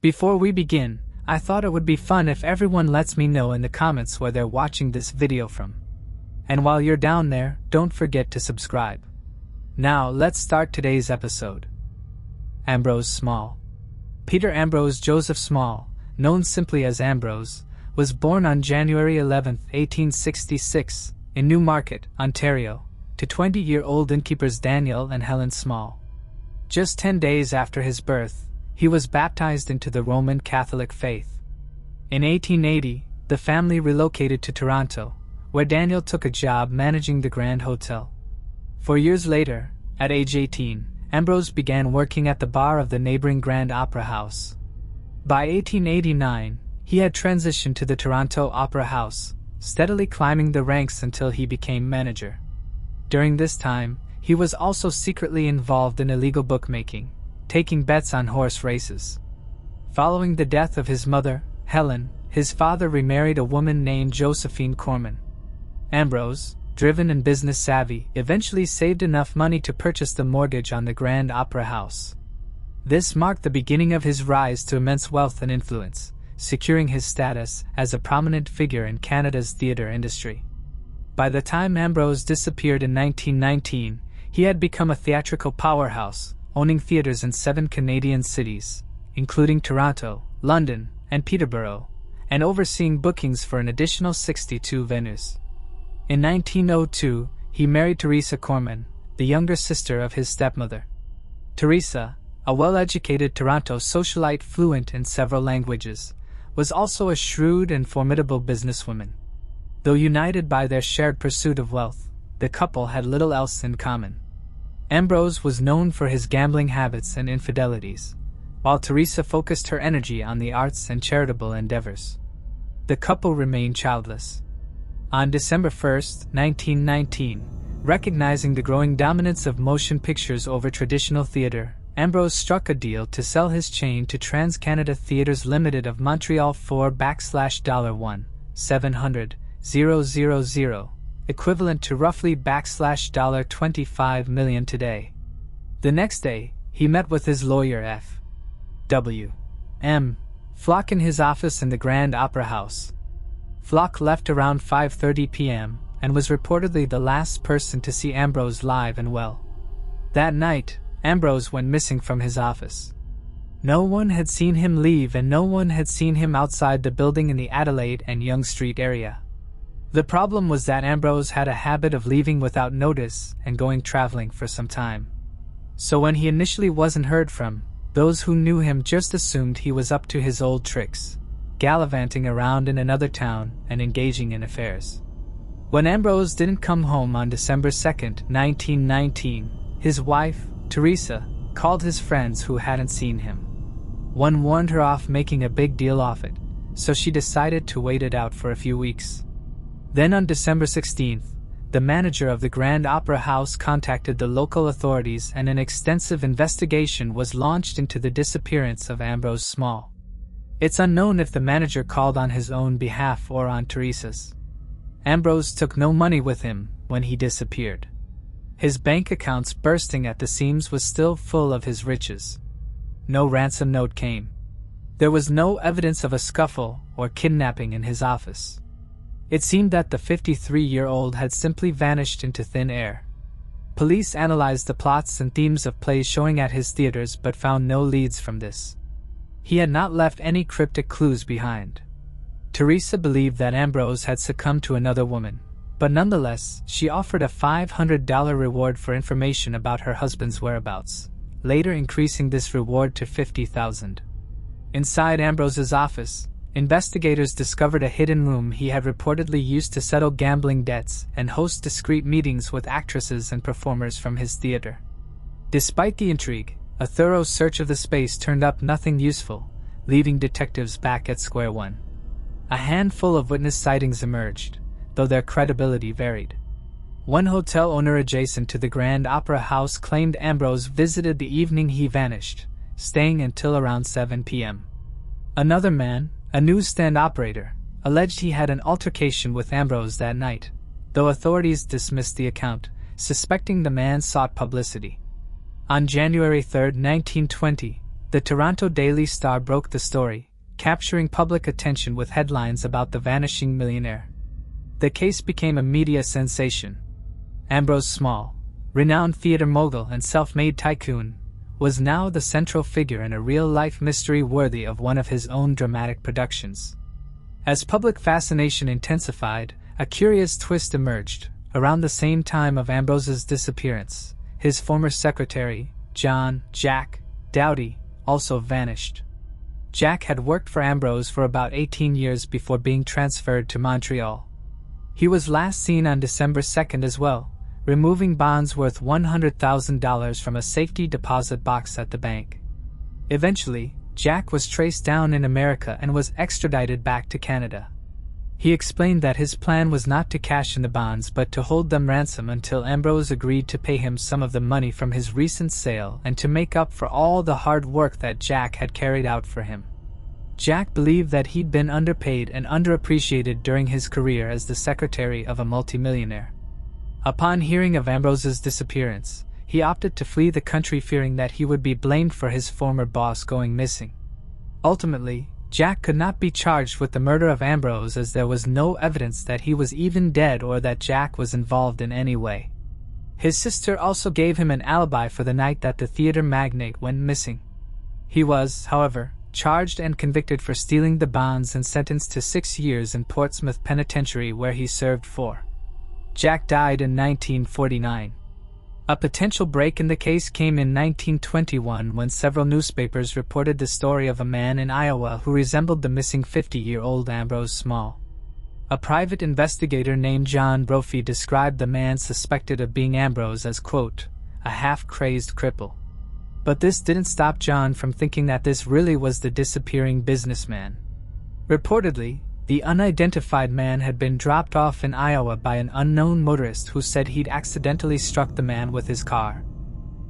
Before we begin, I thought it would be fun if everyone lets me know in the comments where they're watching this video from. And while you're down there, don't forget to subscribe. Now, let's start today's episode. Ambrose Small. Peter Ambrose Joseph Small, known simply as Ambrose, was born on January 11, 1866, in Newmarket, Ontario, to 20-year-old innkeepers Daniel and Helen Small. Just 10 days after his birth, he was baptized into the Roman Catholic faith. In 1880, the family relocated to Toronto, where Daniel took a job managing the Grand Hotel. 4 years later, at age 18, Ambrose began working at the bar of the neighboring Grand Opera House. By 1889, he had transitioned to the Toronto Opera House, steadily climbing the ranks until he became manager. During this time, he was also secretly involved in illegal bookmaking, taking bets on horse races. Following the death of his mother, Helen, his father remarried a woman named Josephine Corman. Ambrose, driven and business savvy, eventually saved enough money to purchase the mortgage on the Grand Opera House. This marked the beginning of his rise to immense wealth and influence, securing his status as a prominent figure in Canada's theatre industry. By the time Ambrose disappeared in 1919, he had become a theatrical powerhouse, owning theaters in 7 Canadian cities, including Toronto, London, and Peterborough, and overseeing bookings for an additional 62 venues. In 1902, he married Teresa Corman, the younger sister of his stepmother. Teresa, a well-educated Toronto socialite fluent in several languages, was also a shrewd and formidable businesswoman. Though united by their shared pursuit of wealth, the couple had little else in common. Ambrose was known for his gambling habits and infidelities, while Teresa focused her energy on the arts and charitable endeavors. The couple remained childless. On December 1, 1919, recognizing the growing dominance of motion pictures over traditional theater, Ambrose struck a deal to sell his chain to TransCanada Theatres Limited of Montreal for $1,700,000, equivalent to roughly $25 million today. The next day, he met with his lawyer F.W. M. Flock in his office in the Grand Opera House. Flock left around 5:30 p.m. and was reportedly the last person to see Ambrose live and well. That night, Ambrose went missing from his office. No one had seen him leave and no one had seen him outside the building in the Adelaide and Yonge Street area. The problem was that Ambrose had a habit of leaving without notice and going traveling for some time. So when he initially wasn't heard from, those who knew him just assumed he was up to his old tricks, gallivanting around in another town and engaging in affairs. When Ambrose didn't come home on December 2, 1919, his wife, Teresa, called his friends who hadn't seen him. One warned her off making a big deal of it, so she decided to wait it out for a few weeks. Then on December 16th, the manager of the Grand Opera House contacted the local authorities and an extensive investigation was launched into the disappearance of Ambrose Small. It's unknown if the manager called on his own behalf or on Teresa's. Ambrose took no money with him when he disappeared. His bank accounts bursting at the seams was still full of his riches. No ransom note came. There was no evidence of a scuffle or kidnapping in his office. It seemed that the 53-year-old had simply vanished into thin air. Police analyzed the plots and themes of plays showing at his theaters but found no leads from this. He had not left any cryptic clues behind. Teresa believed that Ambrose had succumbed to another woman, but nonetheless, she offered a $500 reward for information about her husband's whereabouts, later increasing this reward to $50,000. Inside Ambrose's office, investigators discovered a hidden room he had reportedly used to settle gambling debts and host discreet meetings with actresses and performers from his theater. Despite the intrigue, a thorough search of the space turned up nothing useful, leaving detectives back at square one. A handful of witness sightings emerged, though their credibility varied. One hotel owner adjacent to the Grand Opera House claimed Ambrose visited the evening he vanished, staying until around 7 p.m. Another man, a newsstand operator, alleged he had an altercation with Ambrose that night, though authorities dismissed the account, suspecting the man sought publicity. On January 3, 1920, The Toronto Daily Star broke the story, capturing public attention with headlines about the vanishing millionaire. The case became a media sensation. Ambrose Small, renowned theater mogul and self-made tycoon, was now the central figure in a real-life mystery worthy of one of his own dramatic productions. As public fascination intensified, a curious twist emerged. Around the same time of Ambrose's disappearance, his former secretary, Jack Doughty, also vanished. Jack had worked for Ambrose for about 18 years before being transferred to Montreal. He was last seen on December 2nd as well, removing bonds worth $100,000 from a safety deposit box at the bank. Eventually, Jack was traced down in America and was extradited back to Canada. He explained that his plan was not to cash in the bonds but to hold them ransom until Ambrose agreed to pay him some of the money from his recent sale and to make up for all the hard work that Jack had carried out for him. Jack believed that he'd been underpaid and underappreciated during his career as the secretary of a multimillionaire. Upon hearing of Ambrose's disappearance, he opted to flee the country fearing that he would be blamed for his former boss going missing. Ultimately, Jack could not be charged with the murder of Ambrose as there was no evidence that he was even dead or that Jack was involved in any way. His sister also gave him an alibi for the night that the theater magnate went missing. He was, however, charged and convicted for stealing the bonds and sentenced to 6 years in Portsmouth Penitentiary where he served 4. Jack died in 1949. A potential break in the case came in 1921 when several newspapers reported the story of a man in Iowa who resembled the missing 50-year-old Ambrose Small. A private investigator named John Brophy described the man suspected of being Ambrose as, quote, a half-crazed cripple. But this didn't stop John from thinking that this really was the disappearing businessman. Reportedly, the unidentified man had been dropped off in Iowa by an unknown motorist who said he'd accidentally struck the man with his car.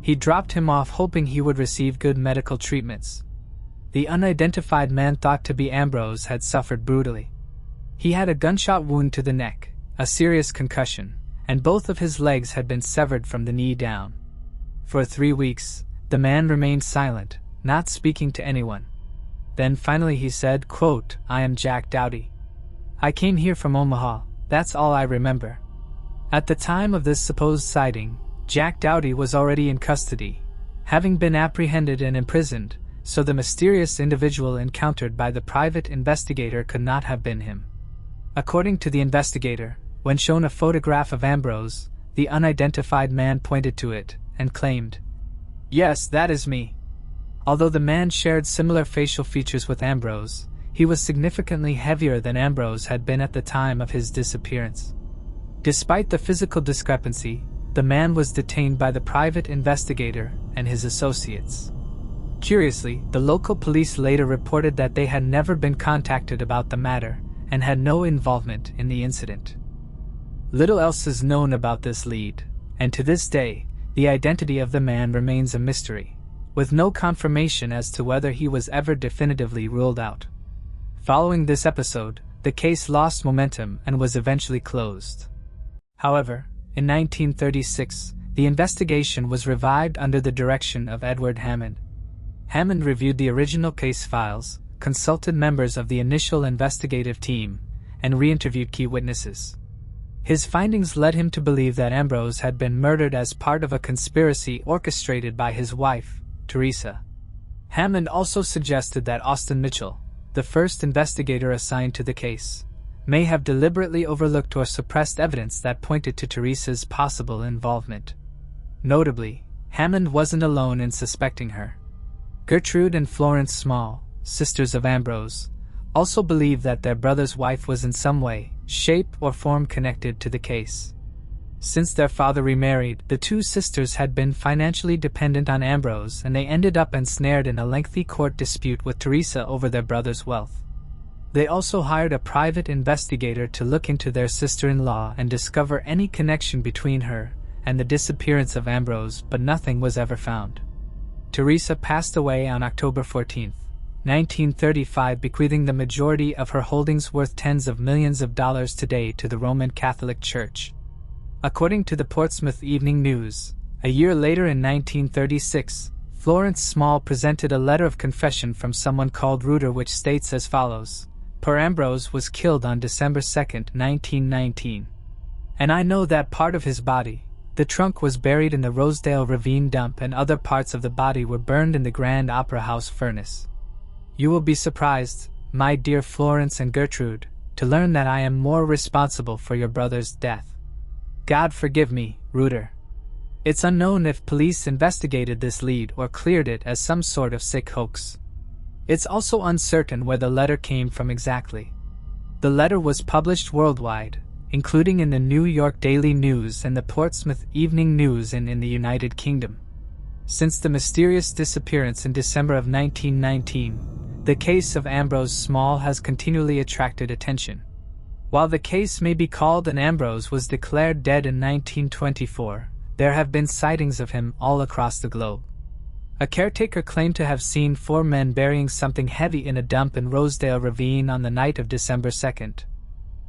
He dropped him off hoping he would receive good medical treatments. The unidentified man thought to be Ambrose had suffered brutally. He had a gunshot wound to the neck, a serious concussion, and both of his legs had been severed from the knee down. For 3 weeks, the man remained silent, not speaking to anyone. Then finally he said, quote, I am Jack Doughty. I came here from Omaha, that's all I remember. At the time of this supposed sighting, Jack Doughty was already in custody, having been apprehended and imprisoned, so the mysterious individual encountered by the private investigator could not have been him. According to the investigator, when shown a photograph of Ambrose, the unidentified man pointed to it and claimed, Yes, that is me. Although the man shared similar facial features with Ambrose, he was significantly heavier than Ambrose had been at the time of his disappearance. Despite the physical discrepancy, the man was detained by the private investigator and his associates. Curiously, the local police later reported that they had never been contacted about the matter and had no involvement in the incident. Little else is known about this lead, and to this day, the identity of the man remains a mystery, with no confirmation as to whether he was ever definitively ruled out. Following this episode, the case lost momentum and was eventually closed. However, in 1936, the investigation was revived under the direction of Edward Hammond. Hammond reviewed the original case files, consulted members of the initial investigative team, and re-interviewed key witnesses. His findings led him to believe that Ambrose had been murdered as part of a conspiracy orchestrated by his wife, Teresa. Hammond also suggested that Austin Mitchell, the first investigator assigned to the case, may have deliberately overlooked or suppressed evidence that pointed to Teresa's possible involvement. Notably, Hammond wasn't alone in suspecting her. Gertrude and Florence Small, sisters of Ambrose, also believed that their brother's wife was in some way, shape, or form connected to the case. Since their father remarried, the two sisters had been financially dependent on Ambrose and they ended up ensnared in a lengthy court dispute with Teresa over their brother's wealth. They also hired a private investigator to look into their sister-in-law and discover any connection between her and the disappearance of Ambrose, but nothing was ever found. Teresa passed away on October 14, 1935, bequeathing the majority of her holdings worth tens of millions of dollars today to the Roman Catholic Church. According to the Portsmouth Evening News, a year later in 1936, Florence Small presented a letter of confession from someone called Reuter which states as follows: Per Ambrose was killed on December 2, 1919. And I know that part of his body, the trunk, was buried in the Rosedale Ravine dump and other parts of the body were burned in the Grand Opera House furnace. You will be surprised, my dear Florence and Gertrude, to learn that I am more responsible for your brother's death. God forgive me, Reuter. It's unknown if police investigated this lead or cleared it as some sort of sick hoax. It's also uncertain where the letter came from exactly. The letter was published worldwide, including in the New York Daily News and the Portsmouth Evening News and in the United Kingdom. Since the mysterious disappearance in December of 1919, the case of Ambrose Small has continually attracted attention. While the case may be called and Ambrose was declared dead in 1924, there have been sightings of him all across the globe. A caretaker claimed to have seen 4 men burying something heavy in a dump in Rosedale Ravine on the night of December 2nd.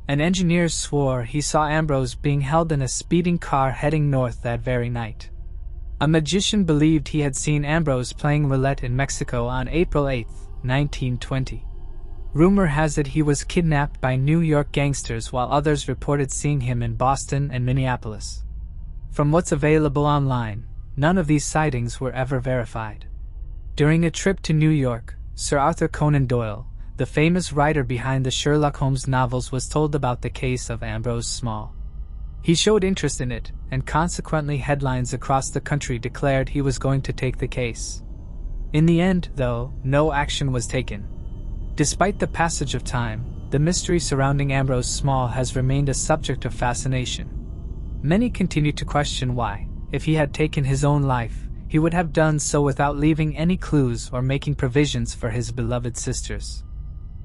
An engineer swore he saw Ambrose being held in a speeding car heading north that very night. A magician believed he had seen Ambrose playing roulette in Mexico on April 8, 1920. Rumor has it he was kidnapped by New York gangsters, while others reported seeing him in Boston and Minneapolis. From what's available online, none of these sightings were ever verified. During a trip to New York, Sir Arthur Conan Doyle, the famous writer behind the Sherlock Holmes novels, was told about the case of Ambrose Small. He showed interest in it, and consequently headlines across the country declared he was going to take the case. In the end, though, no action was taken. Despite the passage of time, the mystery surrounding Ambrose Small has remained a subject of fascination. Many continue to question why, if he had taken his own life, he would have done so without leaving any clues or making provisions for his beloved sisters.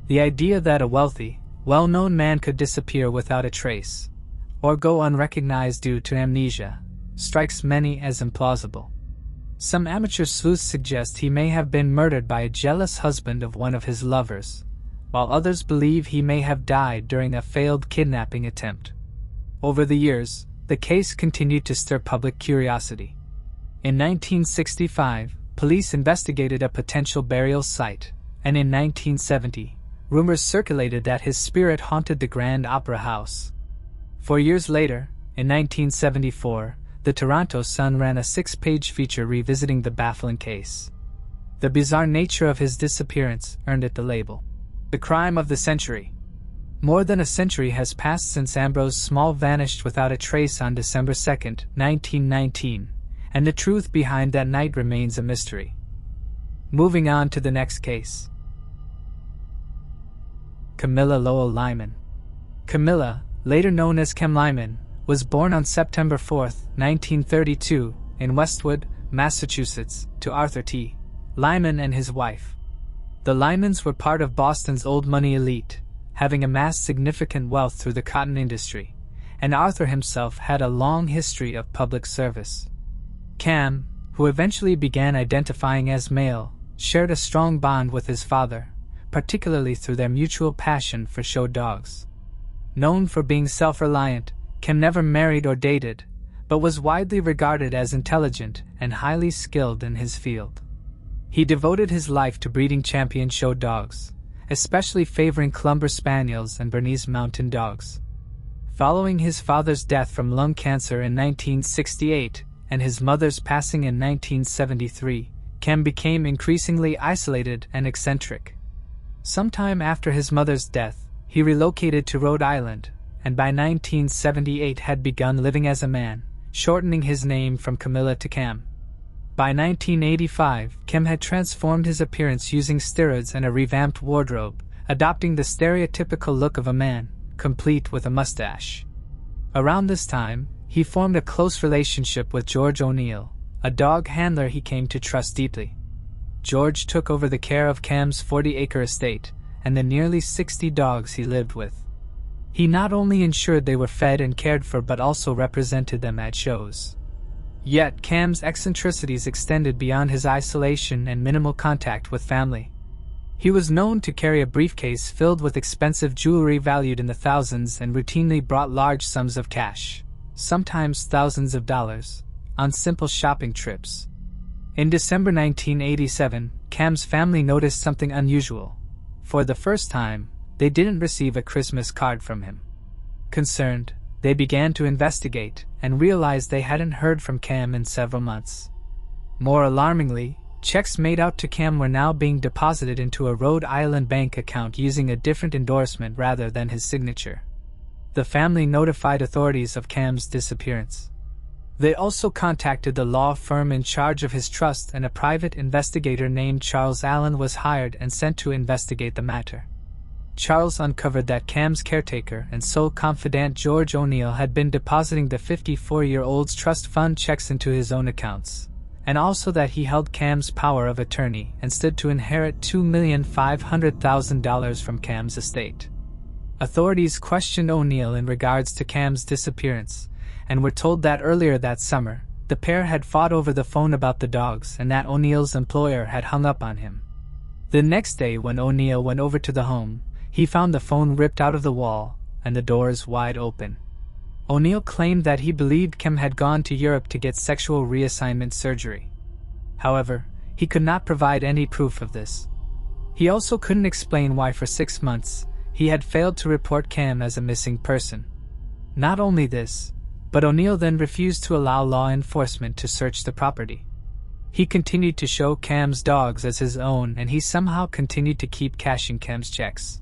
The idea that a wealthy, well-known man could disappear without a trace, or go unrecognized due to amnesia, strikes many as implausible. Some amateur sleuths suggest he may have been murdered by a jealous husband of one of his lovers, while others believe he may have died during a failed kidnapping attempt. Over the years, the case continued to stir public curiosity. In 1965, police investigated a potential burial site, and in 1970, rumors circulated that his spirit haunted the Grand Opera House. 4 years later, in 1974, the Toronto Sun ran a 6-page feature revisiting the baffling case. The bizarre nature of his disappearance earned it the label, "The Crime of the Century." More than a century has passed since Ambrose Small vanished without a trace on December 2, 1919, and the truth behind that night remains a mystery. Moving on to the next case. Camila Lyman. Camila, later known as Cam Lyman, was born on September 4, 1932, in Westwood, Massachusetts, to Arthur T. Lyman and his wife. The Lymans were part of Boston's old money elite, having amassed significant wealth through the cotton industry, and Arthur himself had a long history of public service. Cam, who eventually began identifying as male, shared a strong bond with his father, particularly through their mutual passion for show dogs. Known for being self-reliant, Cam never married or dated, but was widely regarded as intelligent and highly skilled in his field. He devoted his life to breeding champion show dogs, especially favoring Clumber Spaniels and Bernese Mountain Dogs. Following his father's death from lung cancer in 1968 and his mother's passing in 1973, Cam became increasingly isolated and eccentric. Sometime after his mother's death, he relocated to Rhode Island, and by 1978 had begun living as a man, shortening his name from Camila to Cam. By 1985, Cam had transformed his appearance using steroids and a revamped wardrobe, adopting the stereotypical look of a man, complete with a mustache. Around this time, he formed a close relationship with George O'Neill, a dog handler he came to trust deeply. George took over the care of Cam's 40-acre estate and the nearly 60 dogs he lived with. He not only ensured they were fed and cared for but also represented them at shows. Yet Cam's eccentricities extended beyond his isolation and minimal contact with family. He was known to carry a briefcase filled with expensive jewelry valued in the thousands and routinely brought large sums of cash, sometimes thousands of dollars, on simple shopping trips. In December 1987, Cam's family noticed something unusual. For the first time, they didn't receive a Christmas card from him. Concerned, they began to investigate and realized they hadn't heard from Cam in several months. More alarmingly, checks made out to Cam were now being deposited into a Rhode Island bank account using a different endorsement rather than his signature. The family notified authorities of Cam's disappearance. They also contacted the law firm in charge of his trust, and a private investigator named Charles Allen was hired and sent to investigate the matter. Charles uncovered that Cam's caretaker and sole confidant George O'Neill had been depositing the 54-year-old's trust fund checks into his own accounts, and also that he held Cam's power of attorney and stood to inherit $2,500,000 from Cam's estate. Authorities questioned O'Neill in regards to Cam's disappearance, and were told that earlier that summer, the pair had fought over the phone about the dogs and that O'Neill's employer had hung up on him. The next day, when O'Neill went over to the home, he found the phone ripped out of the wall and the doors wide open. O'Neill claimed that he believed Cam had gone to Europe to get sexual reassignment surgery. However, he could not provide any proof of this. He also couldn't explain why for 6 months he had failed to report Cam as a missing person. Not only this, but O'Neill then refused to allow law enforcement to search the property. He continued to show Cam's dogs as his own, and he somehow continued to keep cashing Cam's checks.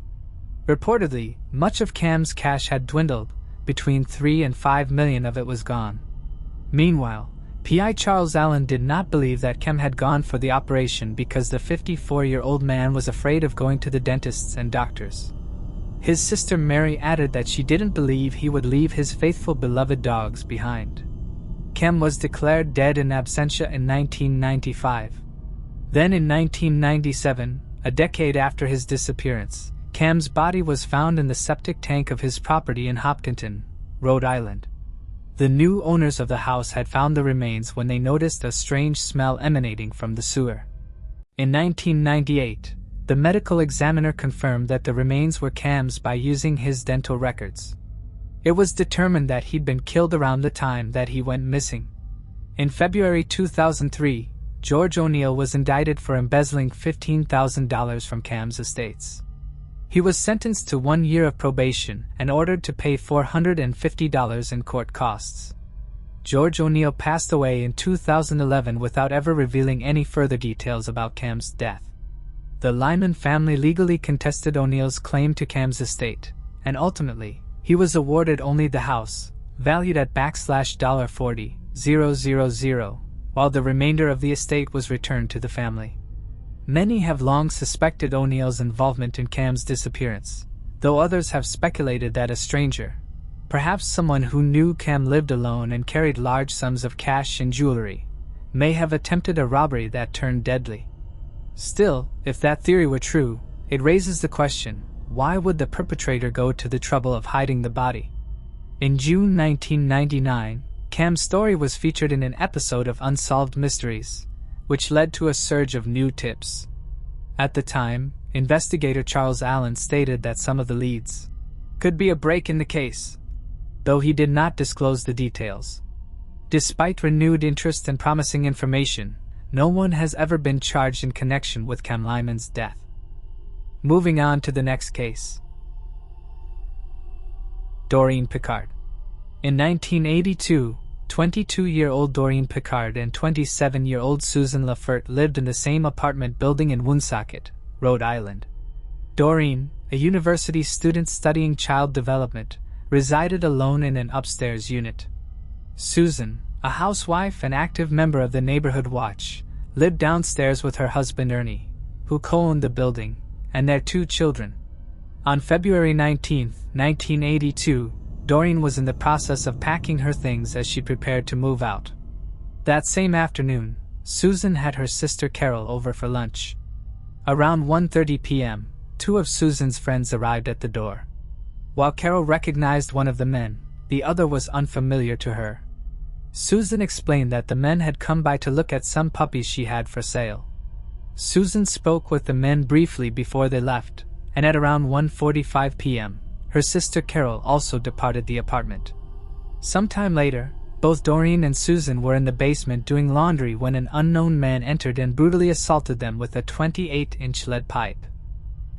Reportedly, much of Cam's cash had dwindled. Between $3 and $5 million of it was gone. Meanwhile, P.I. Charles Allen did not believe that Cam had gone for the operation because the 54-year-old man was afraid of going to the dentists and doctors. His sister Mary added that she didn't believe he would leave his faithful beloved dogs behind. Cam was declared dead in absentia in 1995. Then in 1997, a decade after his disappearance, Cam's body was found in the septic tank of his property in Hopkinton, Rhode Island. The new owners of the house had found the remains when they noticed a strange smell emanating from the sewer. In 1998, the medical examiner confirmed that the remains were Cam's by using his dental records. It was determined that he'd been killed around the time that he went missing. In February 2003, George O'Neill was indicted for embezzling $15,000 from Cam's estates. He was sentenced to 1 year of probation and ordered to pay $450 in court costs. George O'Neill passed away in 2011 without ever revealing any further details about Cam's death. The Lyman family legally contested O'Neill's claim to Cam's estate, and ultimately, he was awarded only the house, valued at $40,000, while the remainder of the estate was returned to the family. Many have long suspected O'Neill's involvement in Cam's disappearance, though others have speculated that a stranger, perhaps someone who knew Cam lived alone and carried large sums of cash and jewelry, may have attempted a robbery that turned deadly. Still, if that theory were true, it raises the question, why would the perpetrator go to the trouble of hiding the body? In June 1999, Cam's story was featured in an episode of Unsolved Mysteries, which led to a surge of new tips. At the time, investigator Charles Allen stated that some of the leads could be a break in the case, though he did not disclose the details. Despite renewed interest and promising information, no one has ever been charged in connection with Cam Lyman's death. Moving on to the next case. Dorene Picard. In 1982, 22-year-old Dorene Picard and 27-year-old Susan Lefert lived in the same apartment building in Woonsocket, Rhode Island. Dorene, a university student studying child development, resided alone in an upstairs unit. Susan, a housewife and active member of the Neighborhood Watch, lived downstairs with her husband Ernie, who co-owned the building, and their 2 children. On February 19, 1982, Dorene was in the process of packing her things as she prepared to move out. That same afternoon, Susan had her sister Carol over for lunch. Around 1:30 p.m., 2 of Susan's friends arrived at the door. While Carol recognized one of the men, the other was unfamiliar to her. Susan explained that the men had come by to look at some puppies she had for sale. Susan spoke with the men briefly before they left, and at around 1:45 p.m., her sister Carol also departed the apartment. Sometime later, Both Dorene and Susan were in the basement doing laundry when an unknown man entered and brutally assaulted them with a 28-inch lead pipe.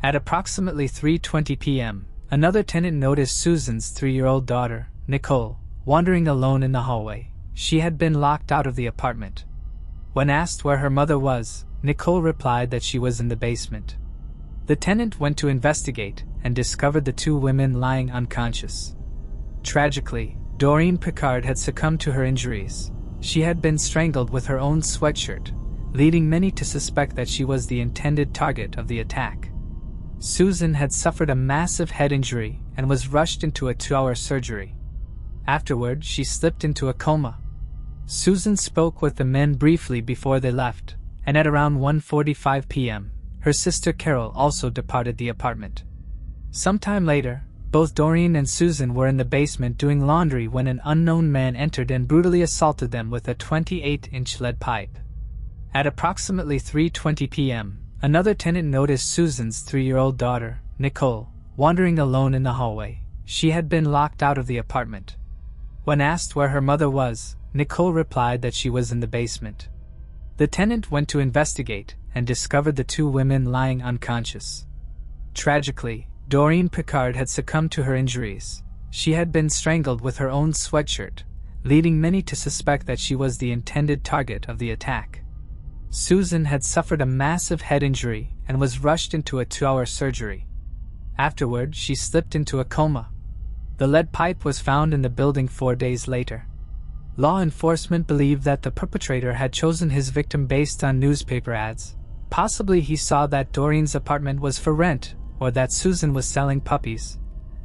At approximately 3:20 p.m., another tenant noticed Susan's 3-year-old daughter, Nicole, wandering alone in the hallway. She had been locked out of the apartment. When asked where her mother was, Nicole replied that she was in the basement. The tenant went to investigate and discovered the two women lying unconscious. Tragically, Dorene Picard had succumbed to her injuries. She had been strangled with her own sweatshirt, leading many to suspect that she was the intended target of the attack. Susan had suffered a massive head injury and was rushed into a 2-hour surgery. Afterward, she slipped into a coma. Susan spoke with the men briefly before they left, and at around 1:45 p.m., her sister Carol also departed the apartment. Sometime later, both Dorene and Susan were in the basement doing laundry when an unknown man entered and brutally assaulted them with a 28-inch lead pipe. At approximately 3:20 p.m., another tenant noticed Susan's 3-year-old daughter, Nicole, wandering alone in the hallway. She had been locked out of the apartment. When asked where her mother was, Nicole replied that she was in the basement. The tenant went to investigate and discovered the two women lying unconscious. Tragically, Dorene Picard had succumbed to her injuries. She had been strangled with her own sweatshirt, leading many to suspect that she was the intended target of the attack. Susan had suffered a massive head injury and was rushed into a 2-hour surgery. Afterward, she slipped into a coma. The lead pipe was found in the building 4 days later. Law enforcement believed that the perpetrator had chosen his victim based on newspaper ads. Possibly he saw that Dorene's apartment was for rent, or that Susan was selling puppies,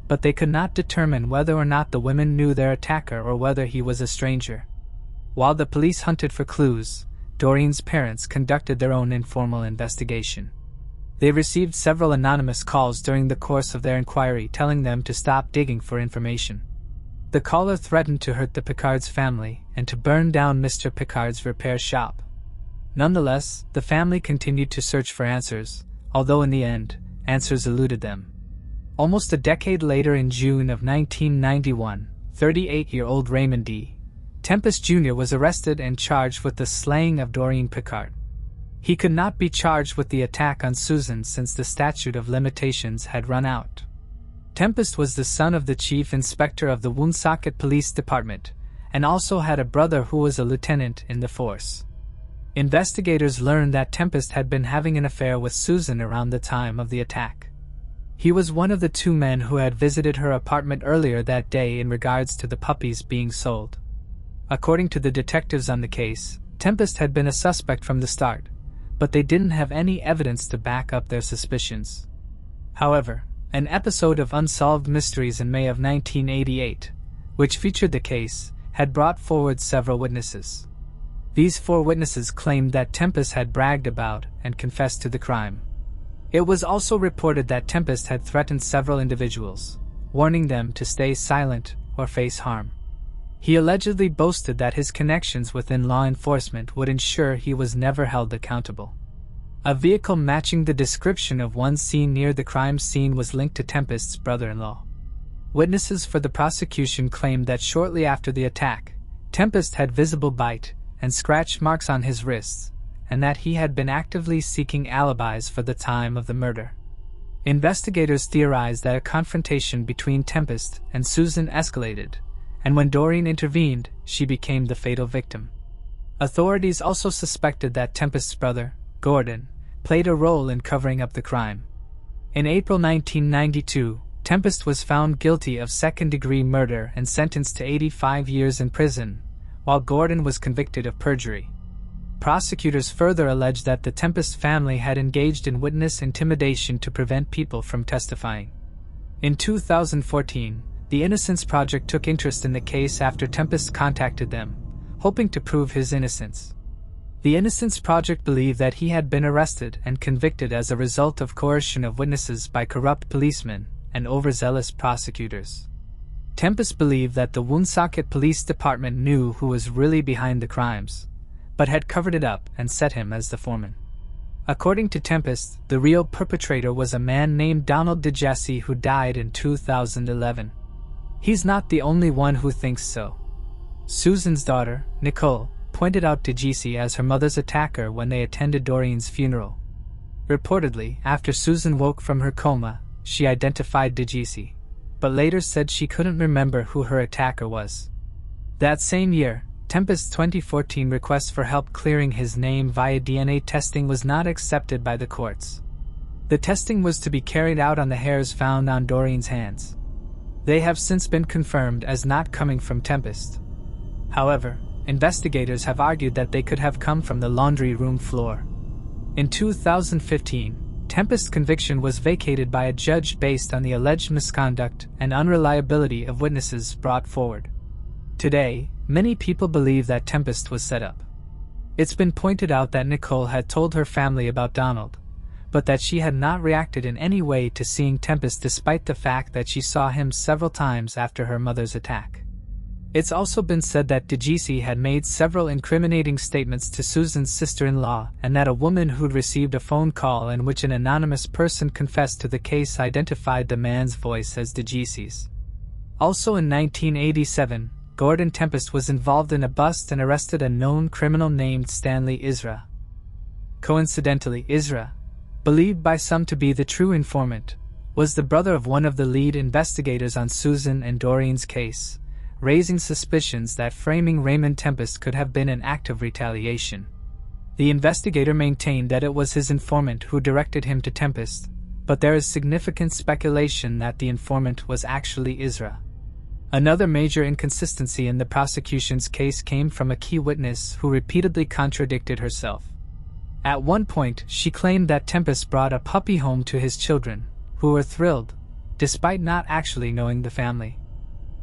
but they could not determine whether or not the women knew their attacker or whether he was a stranger. While the police hunted for clues, Dorene's parents conducted their own informal investigation. They received several anonymous calls during the course of their inquiry telling them to stop digging for information. The caller threatened to hurt the Picard's family and to burn down Mr. Picard's repair shop. Nonetheless, the family continued to search for answers, although in the end, answers eluded them. Almost a decade later, in June of 1991, 38-year-old Raymond D. Tempest Jr. was arrested and charged with the slaying of Dorene Picard. He could not be charged with the attack on Susan since the statute of limitations had run out. Tempest was the son of the chief inspector of the Woonsocket Police Department, and also had a brother who was a lieutenant in the force. Investigators learned that Tempest had been having an affair with Susan around the time of the attack. He was one of the two men who had visited her apartment earlier that day in regards to the puppies being sold. According to the detectives on the case, Tempest had been a suspect from the start, but they didn't have any evidence to back up their suspicions. However, an episode of Unsolved Mysteries in May of 1988, which featured the case, had brought forward several witnesses. These 4 witnesses claimed that Tempest had bragged about and confessed to the crime. It was also reported that Tempest had threatened several individuals, warning them to stay silent or face harm. He allegedly boasted that his connections within law enforcement would ensure he was never held accountable. A vehicle matching the description of one seen near the crime scene was linked to Tempest's brother-in-law. Witnesses for the prosecution claimed that shortly after the attack, Tempest had visible bite and scratch marks on his wrists, and that he had been actively seeking alibis for the time of the murder. Investigators theorized that a confrontation between Tempest and Susan escalated, and when Dorene intervened, she became the fatal victim. Authorities also suspected that Tempest's brother, Gordon, played a role in covering up the crime. In April 1992, Tempest was found guilty of second-degree murder and sentenced to 85 years in prison, while Gordon was convicted of perjury. Prosecutors further alleged that the Tempest family had engaged in witness intimidation to prevent people from testifying. In 2014, the Innocence Project took interest in the case after Tempest contacted them, hoping to prove his innocence. The Innocence Project believed that he had been arrested and convicted as a result of coercion of witnesses by corrupt policemen and overzealous prosecutors. Tempest believed that the Woonsocket Police Department knew who was really behind the crimes, but had covered it up and set him as the foreman. According to Tempest, the real perpetrator was a man named Donald DeJesse who died in 2011. He's not the only one who thinks so. Susan's daughter, Nicole, pointed out DeGisi as her mother's attacker when they attended Dorene's funeral. Reportedly, after Susan woke from her coma, she identified DeGisi, but later said she couldn't remember who her attacker was. That same year, Tempest's 2014 request for help clearing his name via DNA testing was not accepted by the courts. The testing was to be carried out on the hairs found on Dorene's hands. They have since been confirmed as not coming from Tempest. However, investigators have argued that they could have come from the laundry room floor. In 2015, Tempest's conviction was vacated by a judge based on the alleged misconduct and unreliability of witnesses brought forward. Today, many people believe that Tempest was set up. It's been pointed out that Nicole had told her family about Donald, but that she had not reacted in any way to seeing Tempest despite the fact that she saw him several times after her mother's attack. It's also been said that DeGisi had made several incriminating statements to Susan's sister-in-law and that a woman who'd received a phone call in which an anonymous person confessed to the case identified the man's voice as DeGisi's. Also in 1987, Gordon Tempest was involved in a bust and arrested a known criminal named Stanley Isra. Coincidentally, Isra, believed by some to be the true informant, was the brother of one of the lead investigators on Susan and Dorene's case, raising suspicions that framing Raymond Tempest could have been an act of retaliation. The investigator maintained that it was his informant who directed him to Tempest, but there is significant speculation that the informant was actually Isra. Another major inconsistency in the prosecution's case came from a key witness who repeatedly contradicted herself. At one point, she claimed that Tempest brought a puppy home to his children, who were thrilled, despite not actually knowing the family.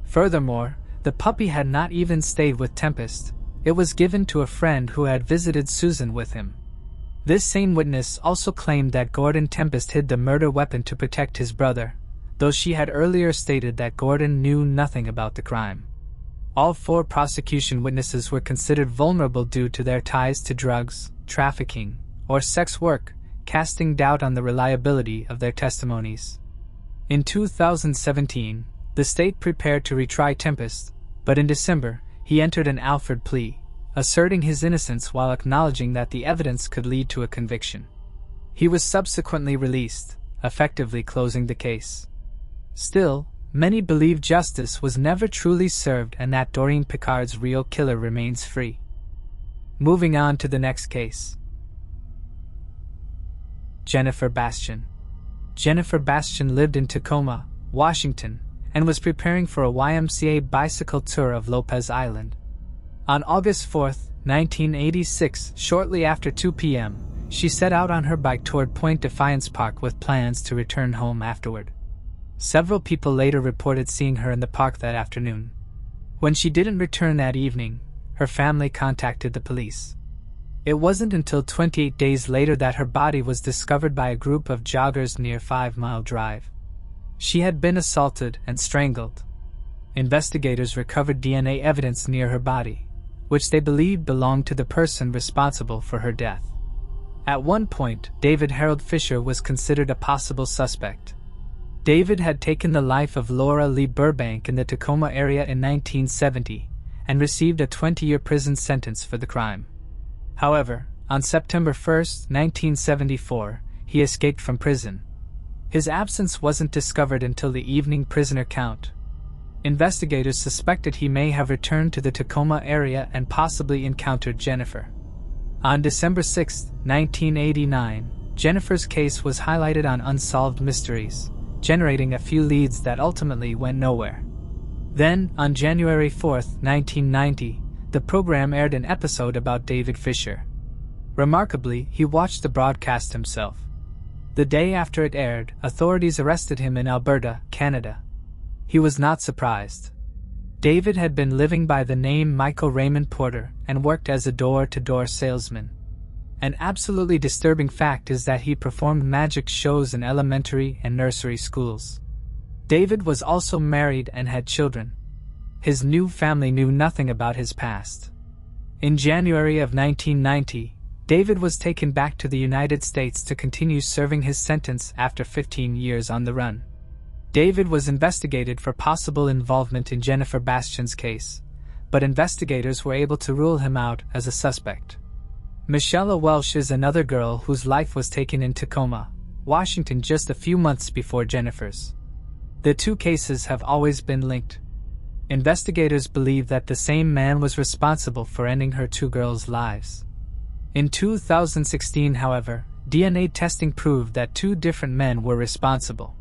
Furthermore, the puppy had not even stayed with Tempest. It was given to a friend who had visited Susan with him. This same witness also claimed that Gordon Tempest hid the murder weapon to protect his brother, though she had earlier stated that Gordon knew nothing about the crime. All four prosecution witnesses were considered vulnerable due to their ties to drugs, trafficking, or sex work, casting doubt on the reliability of their testimonies. In 2017, the state prepared to retry Tempest, but in December, he entered an Alford plea, asserting his innocence while acknowledging that the evidence could lead to a conviction. He was subsequently released, effectively closing the case. Still, many believe justice was never truly served and that Dorene Picard's real killer remains free. Moving on to the next case. Jennifer Bastion. Jennifer Bastion lived in Tacoma, Washington, and was preparing for a YMCA bicycle tour of Lopez Island. On August 4, 1986, shortly after 2 p.m., she set out on her bike toward Point Defiance Park with plans to return home afterward. Several people later reported seeing her in the park that afternoon. When she didn't return that evening, her family contacted the police. It wasn't until 28 days later that her body was discovered by a group of joggers near 5 Mile Drive. She had been assaulted and strangled. Investigators recovered DNA evidence near her body, which they believed belonged to the person responsible for her death. At one point, David Harold Fisher was considered a possible suspect. David had taken the life of Laura Lee Burbank in the Tacoma area in 1970 and received a 20-year prison sentence for the crime. However, on September 1, 1974, he escaped from prison. His absence wasn't discovered until the evening prisoner count. Investigators suspected he may have returned to the Tacoma area and possibly encountered Jennifer. On December 6, 1989, Jennifer's case was highlighted on Unsolved Mysteries, generating a few leads that ultimately went nowhere. Then, on January 4, 1990, the program aired an episode about David Fisher. Remarkably, he watched the broadcast himself. The day after it aired, authorities arrested him in Alberta, Canada. He was not surprised. David had been living by the name Michael Raymond Porter and worked as a door-to-door salesman. An absolutely disturbing fact is that he performed magic shows in elementary and nursery schools. David was also married and had children. His new family knew nothing about his past. In January of 1990, David was taken back to the United States to continue serving his sentence after 15 years on the run. David was investigated for possible involvement in Jennifer Bastion's case, but investigators were able to rule him out as a suspect. Michelle Welsh is another girl whose life was taken in Tacoma, Washington just a few months before Jennifer's. The two cases have always been linked. Investigators believe that the same man was responsible for ending her two girls' lives. In 2016, however, DNA testing proved that two different men were responsible.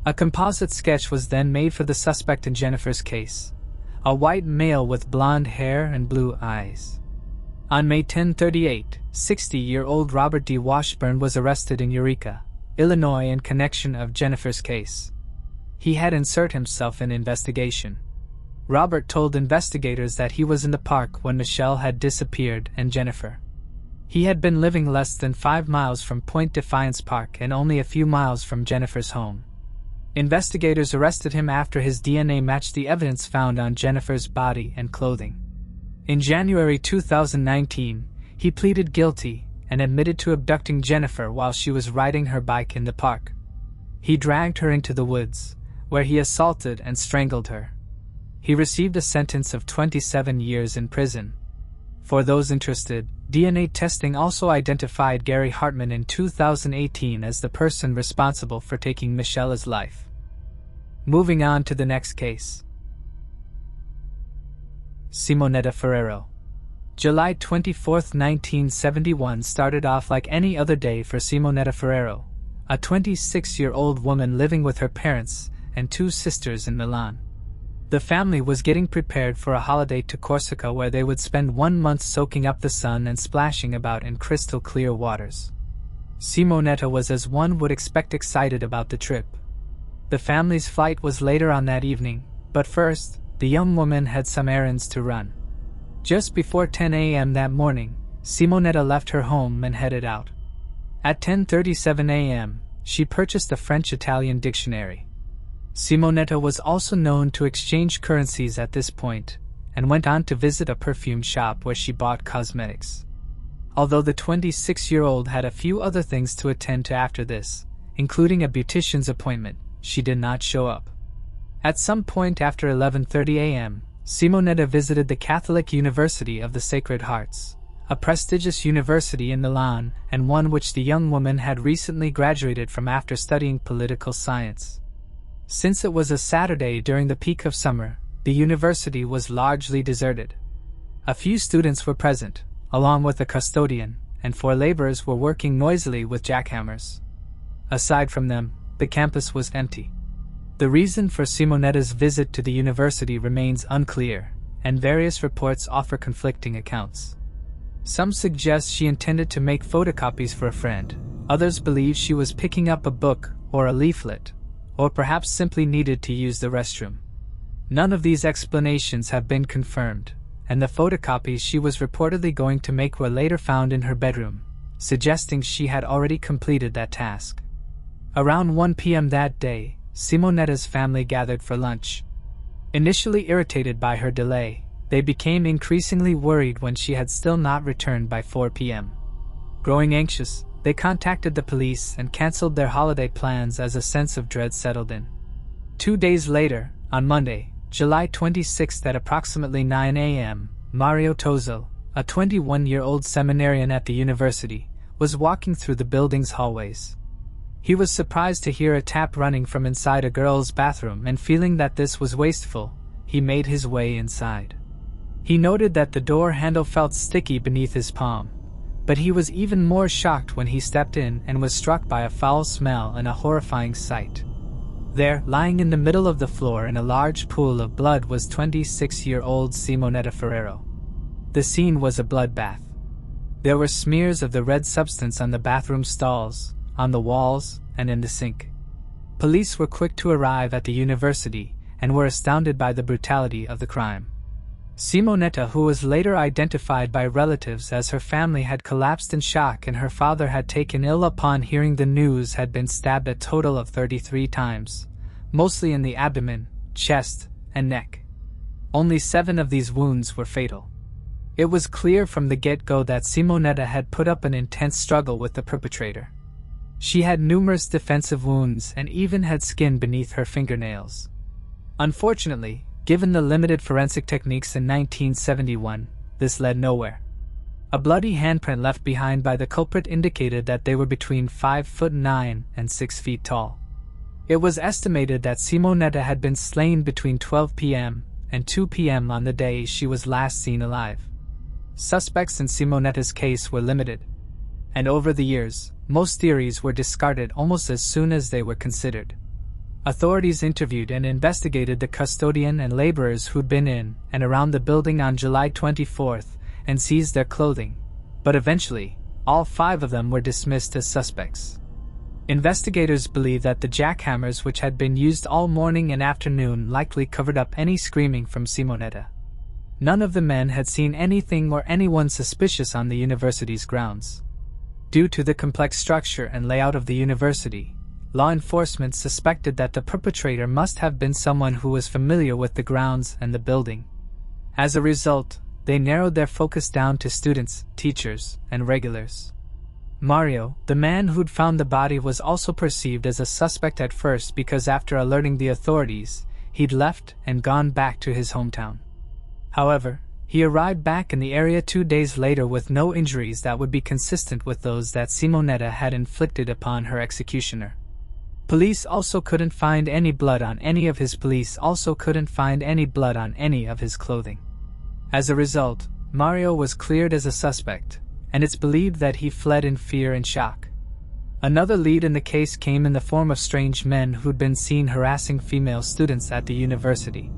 A composite sketch was then made for the suspect in Jennifer's case, a white male with blonde hair and blue eyes. On May 10, 60-year-old Robert D. Washburn was arrested in Eureka, Illinois in connection of Jennifer's case. He had inserted himself in investigation. Robert told investigators that he was in the park when Michelle had disappeared and Jennifer. He had been living less than 5 miles from Point Defiance Park and only a few miles from Jennifer's home. Investigators arrested him after his DNA matched the evidence found on Jennifer's body and clothing. In January 2019, he pleaded guilty and admitted to abducting Jennifer while she was riding her bike in the park. He dragged her into the woods, where he assaulted and strangled her. He received a sentence of 27 years in prison. For those interested, DNA testing also identified Gary Hartman in 2018 as the person responsible for taking Michelle's life. Moving on to the next case. Simonetta Ferrero. July 24, 1971 started off like any other day for Simonetta Ferrero, a 26-year-old woman living with her parents and two sisters in Milan. The family was getting prepared for a holiday to Corsica where they would spend 1 month soaking up the sun and splashing about in crystal-clear waters. Simonetta was, as one would expect, excited about the trip. The family's flight was later on that evening, but first, the young woman had some errands to run. Just before 10 a.m. that morning, Simonetta left her home and headed out. At 10:37 a.m., she purchased a French-Italian dictionary. Simonetta was also known to exchange currencies at this point, and went on to visit a perfume shop where she bought cosmetics. Although the 26-year-old had a few other things to attend to after this, including a beautician's appointment, she did not show up. At some point after 11:30 a.m., Simonetta visited the Catholic University of the Sacred Hearts, a prestigious university in Milan and one which the young woman had recently graduated from after studying political science. Since it was a Saturday during the peak of summer, the university was largely deserted. A few students were present, along with a custodian, and 4 laborers were working noisily with jackhammers. Aside from them, the campus was empty. The reason for Simonetta's visit to the university remains unclear, and various reports offer conflicting accounts. Some suggest she intended to make photocopies for a friend, others believe she was picking up a book or a leaflet, or perhaps simply needed to use the restroom. None of these explanations have been confirmed, and the photocopies she was reportedly going to make were later found in her bedroom, suggesting she had already completed that task. Around 1 p.m. that day, Simonetta's family gathered for lunch. Initially irritated by her delay, they became increasingly worried when she had still not returned by 4 p.m. Growing anxious, they contacted the police and canceled their holiday plans as a sense of dread settled in. 2 days later, on Monday, July 26th at approximately 9 a.m., Mario Tozel, a 21-year-old seminarian at the university, was walking through the building's hallways. He was surprised to hear a tap running from inside a girl's bathroom, and feeling that this was wasteful, he made his way inside. He noted that the door handle felt sticky beneath his palm, but he was even more shocked when he stepped in and was struck by a foul smell and a horrifying sight. There, lying in the middle of the floor in a large pool of blood, was 26-year-old Simonetta Ferrero. The scene was a bloodbath. There were smears of the red substance on the bathroom stalls, on the walls, and in the sink. Police were quick to arrive at the university and were astounded by the brutality of the crime. Simonetta, who was later identified by relatives as her family had collapsed in shock and her father had taken ill upon hearing the news, had been stabbed a total of 33 times, mostly in the abdomen, chest, and neck. Only 7 of these wounds were fatal. It was clear from the get-go that Simonetta had put up an intense struggle with the perpetrator. She had numerous defensive wounds and even had skin beneath her fingernails. Unfortunately, Given the limited forensic techniques in 1971, this led nowhere. A bloody handprint left behind by the culprit indicated that they were between 5'9" and 6 feet tall. It was estimated that Simonetta had been slain between 12 p.m. and 2 p.m. on the day she was last seen alive. Suspects in Simonetta's case were limited, and over the years, most theories were discarded almost as soon as they were considered. Authorities interviewed and investigated the custodian and laborers who'd been in and around the building on July 24th and seized their clothing, but eventually, all 5 of them were dismissed as suspects. Investigators believe that the jackhammers which had been used all morning and afternoon likely covered up any screaming from Simonetta. None of the men had seen anything or anyone suspicious on the university's grounds. Due to the complex structure and layout of the university, law enforcement suspected that the perpetrator must have been someone who was familiar with the grounds and the building. As a result, they narrowed their focus down to students, teachers, and regulars. Mario, the man who'd found the body, was also perceived as a suspect at first because after alerting the authorities, he'd left and gone back to his hometown. However, he arrived back in the area 2 days later with no injuries that would be consistent with those that Simonetta had inflicted upon her executioner. Police also couldn't find any blood on any of his clothing. As a result, Mario was cleared as a suspect, and it's believed that he fled in fear and shock. Another lead in the case came in the form of strange men who'd been seen harassing female students at the university.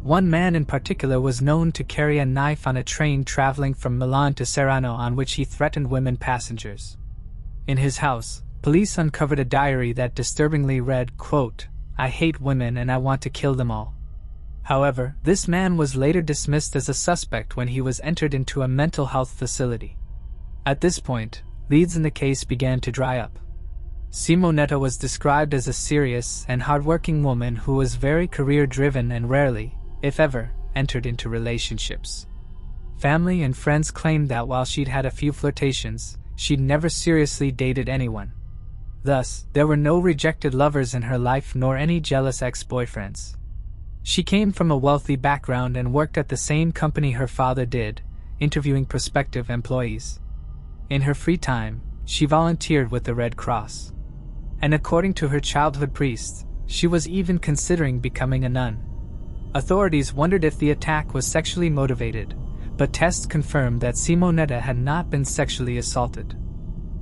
One man in particular was known to carry a knife on a train traveling from Milan to Serrano on which he threatened women passengers. In his house, police uncovered a diary that disturbingly read, quote, "I hate women and I want to kill them all." However, this man was later dismissed as a suspect when he was entered into a mental health facility. At this point, leads in the case began to dry up. Simonetta was described as a serious and hardworking woman who was very career-driven and rarely, if ever, entered into relationships. Family and friends claimed that while she'd had a few flirtations, she'd never seriously dated anyone. Thus, there were no rejected lovers in her life nor any jealous ex-boyfriends. She came from a wealthy background and worked at the same company her father did, interviewing prospective employees. In her free time, she volunteered with the Red Cross. And according to her childhood priest, she was even considering becoming a nun. Authorities wondered if the attack was sexually motivated, but tests confirmed that Simonetta had not been sexually assaulted.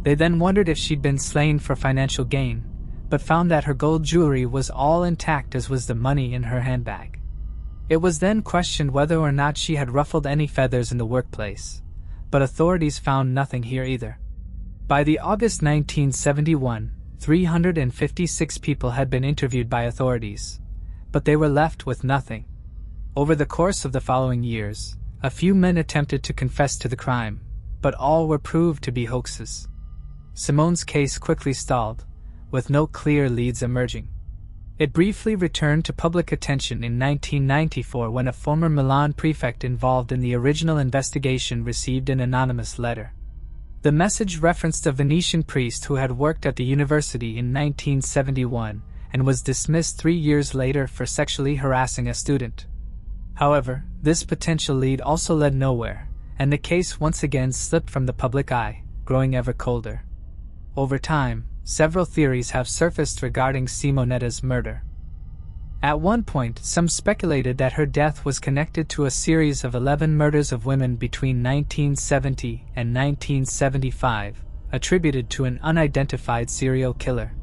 They then wondered if she'd been slain for financial gain, but found that her gold jewelry was all intact, as was the money in her handbag. It was then questioned whether or not she had ruffled any feathers in the workplace, but authorities found nothing here either. By the August 1971, 356 people had been interviewed by authorities, but they were left with nothing. Over the course of the following years, a few men attempted to confess to the crime, but all were proved to be hoaxes. Simone's case quickly stalled, with no clear leads emerging. It briefly returned to public attention in 1994 when a former Milan prefect involved in the original investigation received an anonymous letter. The message referenced a Venetian priest who had worked at the university in 1971 and was dismissed 3 years later for sexually harassing a student. However, this potential lead also led nowhere, and the case once again slipped from the public eye, growing ever colder. Over time, several theories have surfaced regarding Simonetta's murder. At one point, some speculated that her death was connected to a series of 11 murders of women between 1970 and 1975, attributed to an unidentified serial killer.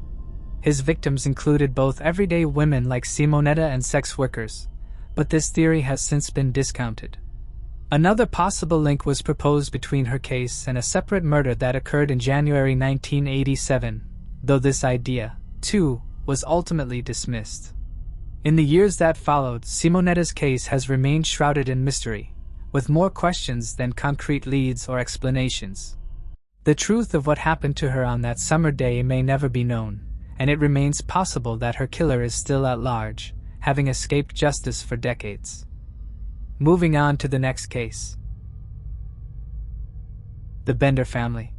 His victims included both everyday women like Simonetta and sex workers, but this theory has since been discounted. Another possible link was proposed between her case and a separate murder that occurred in January 1987, though this idea, too, was ultimately dismissed. In the years that followed, Simonetta's case has remained shrouded in mystery, with more questions than concrete leads or explanations. The truth of what happened to her on that summer day may never be known, and it remains possible that her killer is still at large, having escaped justice for decades. Moving on to the next case. The Bender family.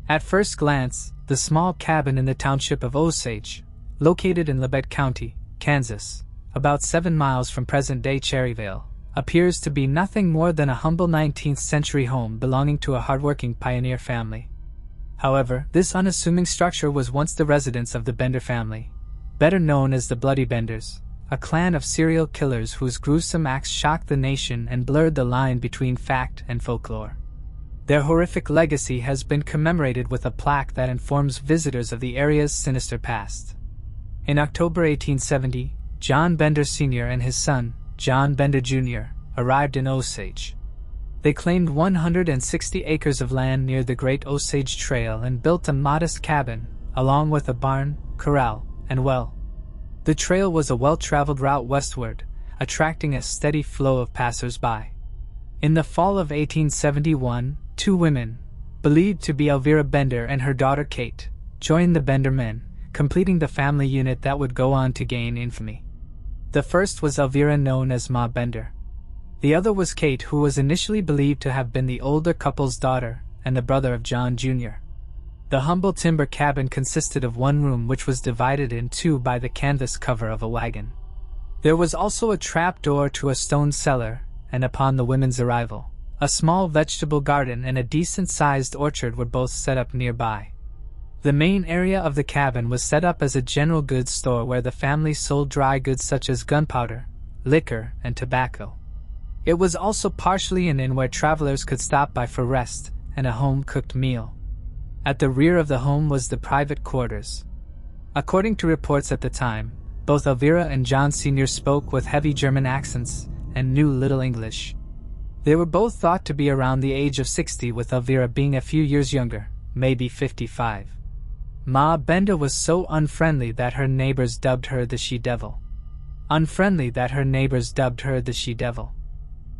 At first glance, the small cabin in the township of Osage, located in Labette County, Kansas, about 7 miles from present-day Cherryvale, appears to be nothing more than a humble 19th-century home belonging to a hardworking pioneer family. However, this unassuming structure was once the residence of the Bender family, better known as the Bloody Benders, a clan of serial killers whose gruesome acts shocked the nation and blurred the line between fact and folklore. Their horrific legacy has been commemorated with a plaque that informs visitors of the area's sinister past. In October 1870, John Bender Sr. and his son, John Bender Jr., arrived in Osage. They claimed 160 acres of land near the Great Osage Trail and built a modest cabin, along with a barn, corral, and well. The trail was a well-traveled route westward, attracting a steady flow of passers-by. In the fall of 1871, 2 women, believed to be Elvira Bender and her daughter Kate, joined the Bender men, completing the family unit that would go on to gain infamy. The first was Elvira, known as Ma Bender. The other was Kate, who was initially believed to have been the older couple's daughter and the brother of John Jr. The humble timber cabin consisted of 1 room which was divided in 2 by the canvas cover of a wagon. There was also a trap door to a stone cellar, and upon the women's arrival, a small vegetable garden and a decent-sized orchard were both set up nearby. The main area of the cabin was set up as a general goods store where the family sold dry goods such as gunpowder, liquor, and tobacco. It was also partially an inn where travelers could stop by for rest and a home-cooked meal. At the rear of the home was the private quarters. According to reports at the time, both Elvira and John Sr. spoke with heavy German accents and knew little English. They were both thought to be around the age of 60, with Elvira being a few years younger, maybe 55. Ma Bender was so unfriendly that her neighbors dubbed her the she-devil.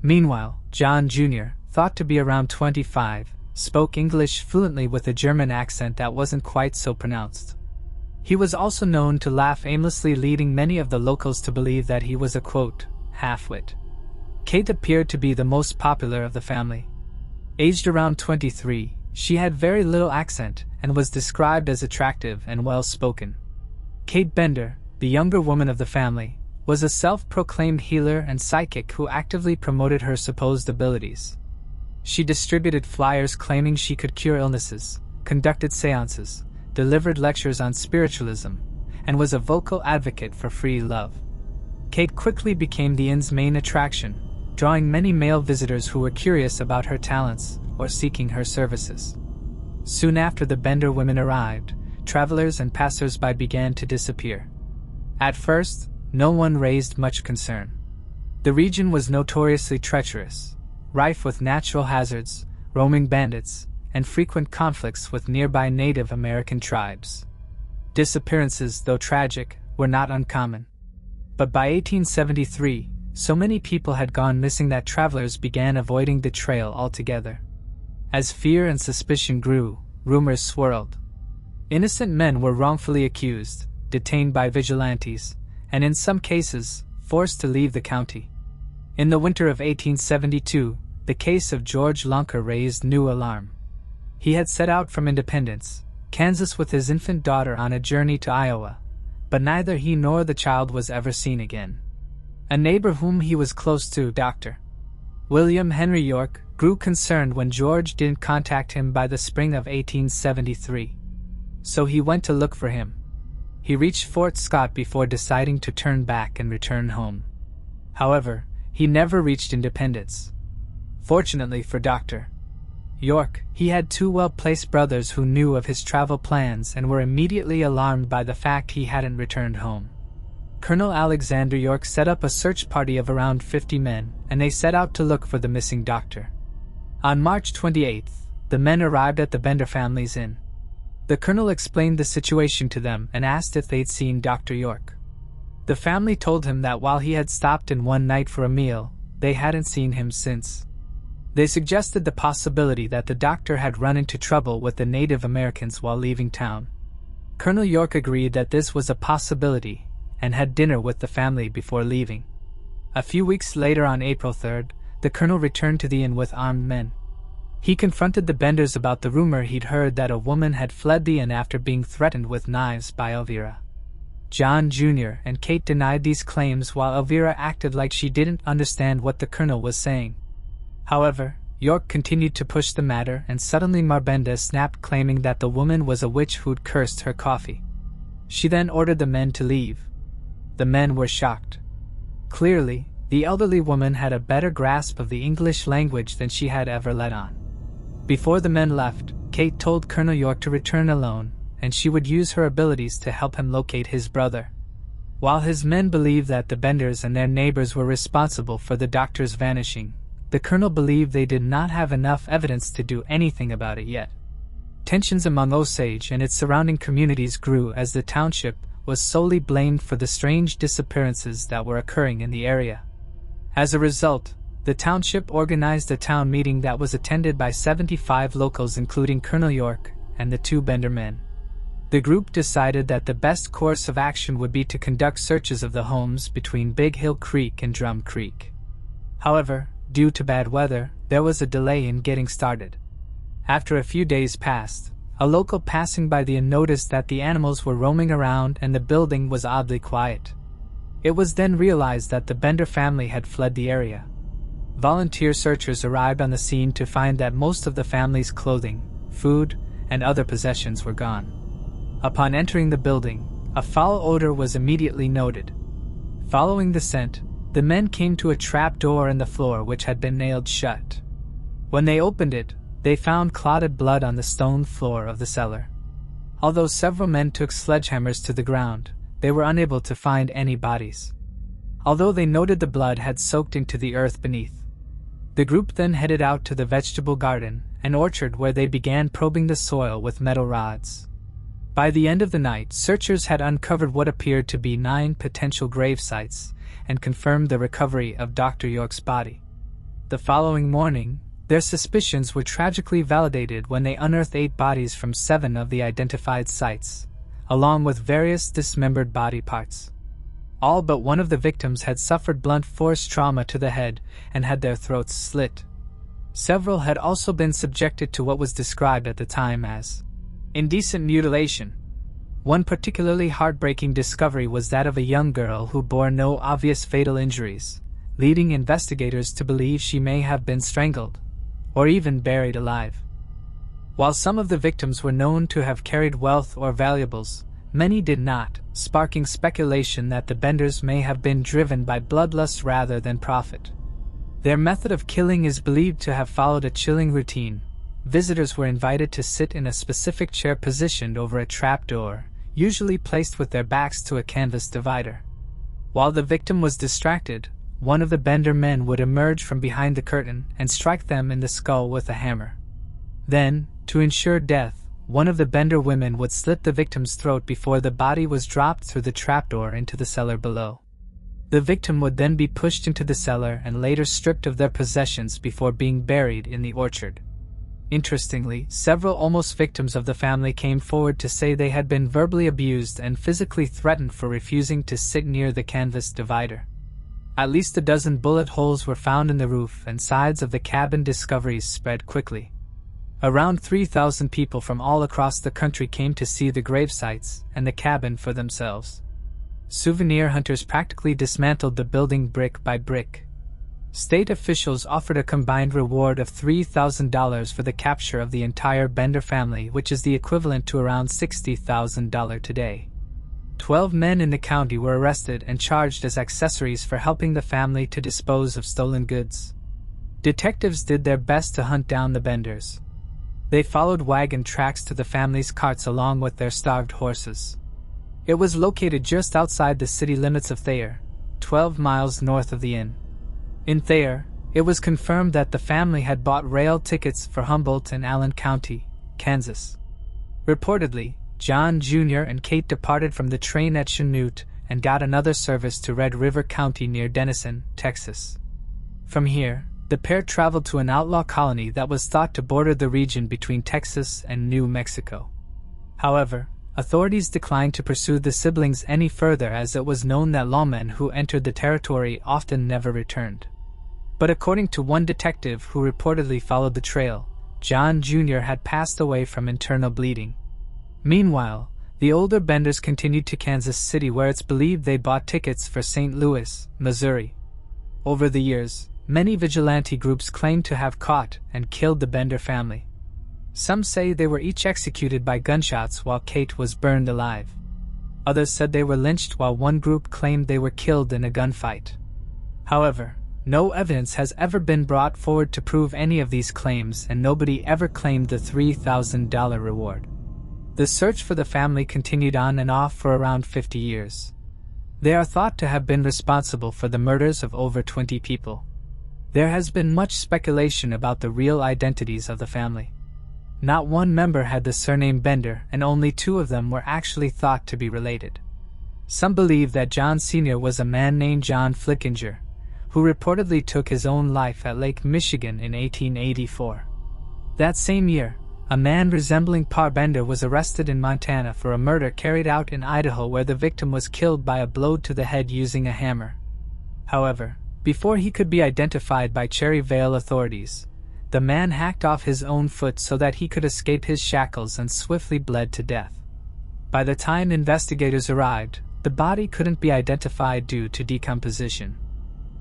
Meanwhile, John Jr., thought to be around 25, spoke English fluently with a German accent that wasn't quite so pronounced. He was also known to laugh aimlessly, leading many of the locals to believe that he was a, quote, half-wit. Kate appeared to be the most popular of the family. Aged around 23, she had very little accent and was described as attractive and well-spoken. Kate Bender, the younger woman of the family, was a self-proclaimed healer and psychic who actively promoted her supposed abilities. She distributed flyers claiming she could cure illnesses, conducted seances, delivered lectures on spiritualism, and was a vocal advocate for free love. Kate quickly became the inn's main attraction, drawing many male visitors who were curious about her talents or seeking her services. Soon after the Bender women arrived, travelers and passers-by began to disappear. At first, no one raised much concern. The region was notoriously treacherous, rife with natural hazards, roaming bandits, and frequent conflicts with nearby Native American tribes. Disappearances, though tragic, were not uncommon. But by 1873, so many people had gone missing that travelers began avoiding the trail altogether. As fear and suspicion grew, rumors swirled. Innocent men were wrongfully accused, detained by vigilantes, and in some cases, forced to leave the county. In the winter of 1872, the case of George Lonker raised new alarm. He had set out from Independence, Kansas with his infant daughter on a journey to Iowa, but neither he nor the child was ever seen again. A neighbor whom he was close to, Dr. William Henry York, grew concerned when George didn't contact him by the spring of 1873. So he went to look for him. He reached Fort Scott before deciding to turn back and return home. However, he never reached Independence. Fortunately for Dr. York, he had 2 well-placed brothers who knew of his travel plans and were immediately alarmed by the fact he hadn't returned home. Colonel Alexander York set up a search party of around 50 men, and they set out to look for the missing doctor. On March 28th, the men arrived at the Bender family's inn. The colonel explained the situation to them and asked if they'd seen Dr. York. The family told him that while he had stopped in one night for a meal, they hadn't seen him since. They suggested the possibility that the doctor had run into trouble with the Native Americans while leaving town. Colonel York agreed that this was a possibility and had dinner with the family before leaving. A few weeks later, on April 3rd, the colonel returned to the inn with armed men. He confronted the Benders about the rumor he'd heard that a woman had fled the inn after being threatened with knives by Elvira. John Jr. and Kate denied these claims while Elvira acted like she didn't understand what the colonel was saying. However, York continued to push the matter, and suddenly Marbenda snapped, claiming that the woman was a witch who'd cursed her coffee. She then ordered the men to leave. The men were shocked. Clearly, the elderly woman had a better grasp of the English language than she had ever let on. Before the men left, Kate told Colonel York to return alone, and she would use her abilities to help him locate his brother. While his men believed that the Benders and their neighbors were responsible for the doctor's vanishing, the colonel believed they did not have enough evidence to do anything about it yet. Tensions among Osage and its surrounding communities grew as the township was solely blamed for the strange disappearances that were occurring in the area. As a result, the township organized a town meeting that was attended by 75 locals, including Colonel York and the 2 Bender men. The group decided that the best course of action would be to conduct searches of the homes between Big Hill Creek and Drum Creek. However, due to bad weather, there was a delay in getting started. After a few days passed, a local passing by noticed that the animals were roaming around and the building was oddly quiet. It was then realized that the Bender family had fled the area. Volunteer searchers arrived on the scene to find that most of the family's clothing, food, and other possessions were gone. Upon entering the building, a foul odor was immediately noted. Following the scent, the men came to a trap door in the floor which had been nailed shut. When they opened it, they found clotted blood on the stone floor of the cellar. Although several men took sledgehammers to the ground, they were unable to find any bodies. Although they noted the blood had soaked into the earth beneath. The group then headed out to the vegetable garden and orchard, where they began probing the soil with metal rods. By the end of the night, searchers had uncovered what appeared to be 9 potential grave sites and confirmed the recovery of Dr. York's body. The following morning, their suspicions were tragically validated when they unearthed 8 bodies from 7 of the identified sites, along with various dismembered body parts. All but one of the victims had suffered blunt force trauma to the head and had their throats slit. Several had also been subjected to what was described at the time as indecent mutilation. One particularly heartbreaking discovery was that of a young girl who bore no obvious fatal injuries, leading investigators to believe she may have been strangled, or even buried alive. While some of the victims were known to have carried wealth or valuables, many did not, sparking speculation that the Benders may have been driven by bloodlust rather than profit. Their method of killing is believed to have followed a chilling routine. Visitors were invited to sit in a specific chair positioned over a trapdoor, usually placed with their backs to a canvas divider. While the victim was distracted, one of the Bender men would emerge from behind the curtain and strike them in the skull with a hammer. Then, to ensure death, one of the Bender women would slit the victim's throat before the body was dropped through the trapdoor into the cellar below. The victim would then be pushed into the cellar and later stripped of their possessions before being buried in the orchard. Interestingly, several almost victims of the family came forward to say they had been verbally abused and physically threatened for refusing to sit near the canvas divider. At least a dozen bullet holes were found in the roof and sides of the cabin. Discoveries spread quickly. Around 3,000 people from all across the country came to see the grave sites and the cabin for themselves. Souvenir hunters practically dismantled the building brick by brick. State officials offered a combined reward of $3,000 for the capture of the entire Bender family, which is the equivalent to around $60,000 today. 12 men in the county were arrested and charged as accessories for helping the family to dispose of stolen goods. Detectives did their best to hunt down the Benders. They followed wagon tracks to the family's carts along with their starved horses. It was located just outside the city limits of Thayer, 12 miles north of the inn. In Thayer, it was confirmed that the family had bought rail tickets for Humboldt and Allen County, Kansas. Reportedly, John Jr. and Kate departed from the train at Chanute and got another service to Red River County near Denison, Texas. From here, the pair traveled to an outlaw colony that was thought to border the region between Texas and New Mexico. However, authorities declined to pursue the siblings any further, as it was known that lawmen who entered the territory often never returned. But according to one detective who reportedly followed the trail, John Jr. had passed away from internal bleeding. Meanwhile, The older Benders continued to Kansas City, where it's believed they bought tickets for St. Louis, Missouri. Over the years, many vigilante groups claimed to have caught and killed the Bender family. Some say they were each executed by gunshots while Kate was burned alive. Others said they were lynched, while one group claimed they were killed in a gunfight. However, no evidence has ever been brought forward to prove any of these claims, and nobody ever claimed the $3,000 reward. The search for the family continued on and off for around 50 years. They are thought to have been responsible for the murders of over 20 people. There has been much speculation about the real identities of the family. Not one member had the surname Bender, and only 2 of them were actually thought to be related. Some believe that John Sr. was a man named John Flickinger, who reportedly took his own life at Lake Michigan in 1884. That same year, a man resembling Pa Bender was arrested in Montana for a murder carried out in Idaho, where the victim was killed by a blow to the head using a hammer. However, before he could be identified by Cherryvale authorities, the man hacked off his own foot so that he could escape his shackles and swiftly bled to death. By the time investigators arrived, the body couldn't be identified due to decomposition.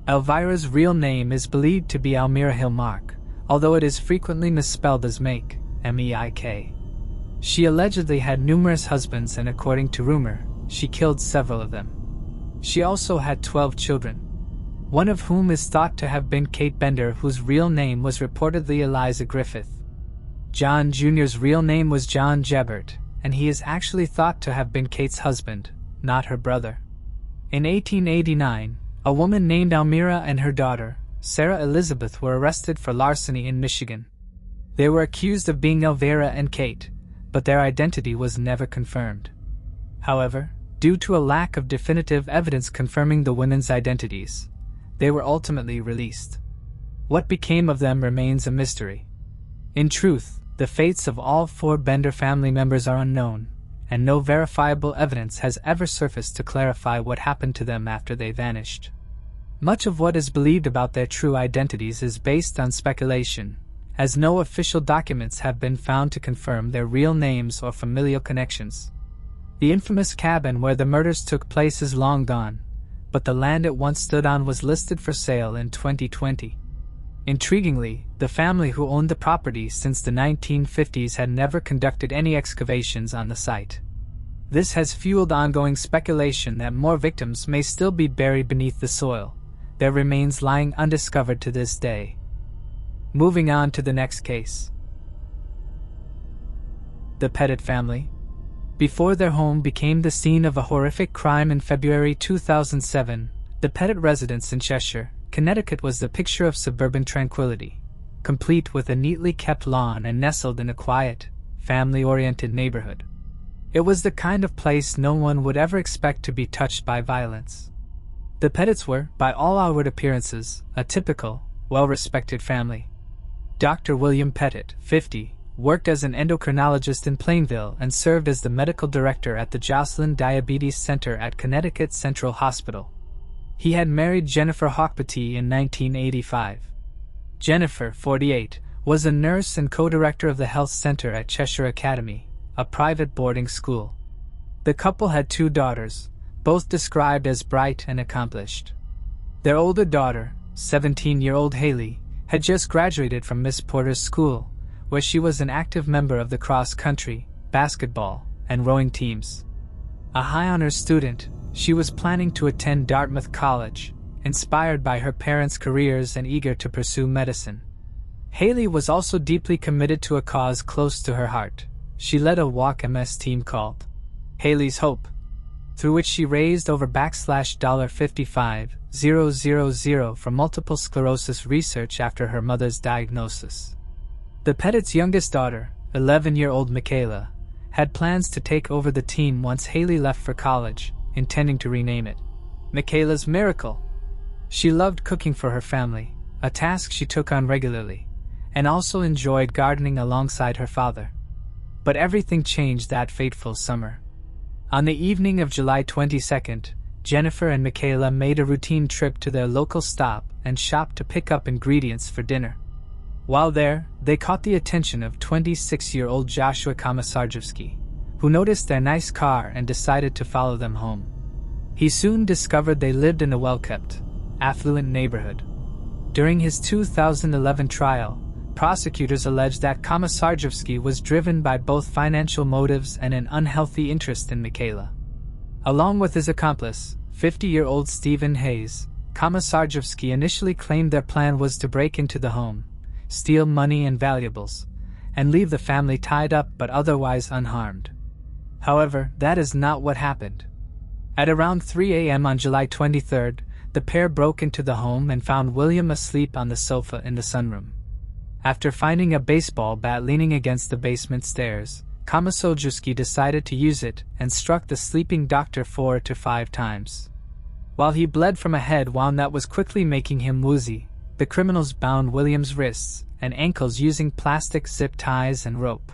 Elvira's real name is believed to be Almira Hillmark, although it is frequently misspelled as Meik, M-E-I-K. She allegedly had numerous husbands, and according to rumor, she killed several of them. She also had 12 children, one of whom is thought to have been Kate Bender, whose real name was reportedly Eliza Griffith. John Jr.'s real name was John Jebbert, and he is actually thought to have been Kate's husband, not her brother. In 1889, a woman named Almira and her daughter, Sarah Elizabeth, were arrested for larceny in Michigan. They were accused of being Elvira and Kate, but their identity was never confirmed. However, due to a lack of definitive evidence confirming the women's identities, they were ultimately released. What became of them remains a mystery. In truth, the fates of all 4 Bender family members are unknown, and no verifiable evidence has ever surfaced to clarify what happened to them after they vanished. Much of what is believed about their true identities is based on speculation, as no official documents have been found to confirm their real names or familial connections. The infamous cabin where the murders took place is long gone, but the land it once stood on was listed for sale in 2020. Intriguingly, the family who owned the property since the 1950s had never conducted any excavations on the site. This has fueled ongoing speculation that more victims may still be buried beneath the soil, their remains lying undiscovered to this day. Moving on to the next case. The Pettit family. Before their home became the scene of a horrific crime in February 2007, the Pettit residence in Cheshire, Connecticut was the picture of suburban tranquility, complete with a neatly kept lawn and nestled in a quiet, family-oriented neighborhood. It was the kind of place no one would ever expect to be touched by violence. The Pettits were, by all outward appearances, a typical, well-respected family. Dr. William Pettit, 50, worked as an endocrinologist in Plainville and served as the medical director at the Joslin Diabetes Center at Connecticut Central Hospital. He had married Jennifer Hawkpatee in 1985. Jennifer, 48, was a nurse and co-director of the health center at Cheshire Academy, a private boarding school. The couple had 2 daughters, both described as bright and accomplished. Their older daughter, 17-year-old Haley, had just graduated from Miss Porter's school, where she was an active member of the cross-country, basketball, and rowing teams. A high honors student, she was planning to attend Dartmouth College, inspired by her parents' careers and eager to pursue medicine. Haley was also deeply committed to a cause close to her heart. She led a Walk MS team called Haley's Hope, through which she raised over $55,000 for multiple sclerosis research after her mother's diagnosis. The Pettits' youngest daughter, 11-year-old Michaela, had plans to take over the team once Haley left for college, intending to rename it Michaela's Miracle. She loved cooking for her family, a task she took on regularly, and also enjoyed gardening alongside her father. But everything changed that fateful summer. On the evening of July 22nd, Jennifer and Michaela made a routine trip to their local stop and shop to pick up ingredients for dinner. While there, they caught the attention of 26-year-old Joshua Komisarjevsky, who noticed their nice car and decided to follow them home. He soon discovered they lived in a well-kept, affluent neighborhood. During his 2011 trial, prosecutors alleged that Komisarjevsky was driven by both financial motives and an unhealthy interest in Mikhaila. Along with his accomplice, 50-year-old Stephen Hayes, Komisarjevsky initially claimed their plan was to break into the home, steal money and valuables, and leave the family tied up but otherwise unharmed. However, that is not what happened. At around 3 a.m. on July 23, the pair broke into the home and found William asleep on the sofa in the sunroom. After finding a baseball bat leaning against the basement stairs, Komisarjevsky decided to use it and struck the sleeping doctor 4 to 5 times. While he bled from a head wound that was quickly making him woozy, the criminals bound William's wrists and ankles using plastic zip ties and rope.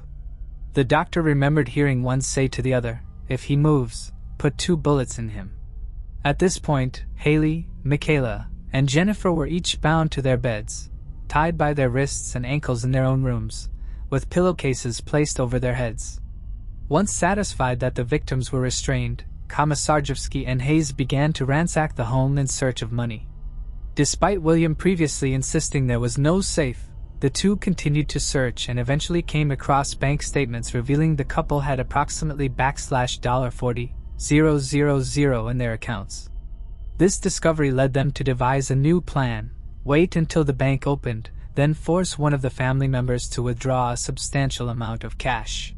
The doctor remembered hearing one say to the other, "If he moves, put 2 bullets in him." At this point, Haley, Mikhaila, and Jennifer were each bound to their beds, tied by their wrists and ankles in their own rooms, with pillowcases placed over their heads. Once satisfied that the victims were restrained, Komisarjevsky and Hayes began to ransack the home in search of money. Despite William previously insisting there was no safe, the two continued to search and eventually came across bank statements revealing the couple had approximately $40,000 in their accounts. This discovery led them to devise a new plan: wait until the bank opened, then force one of the family members to withdraw a substantial amount of cash.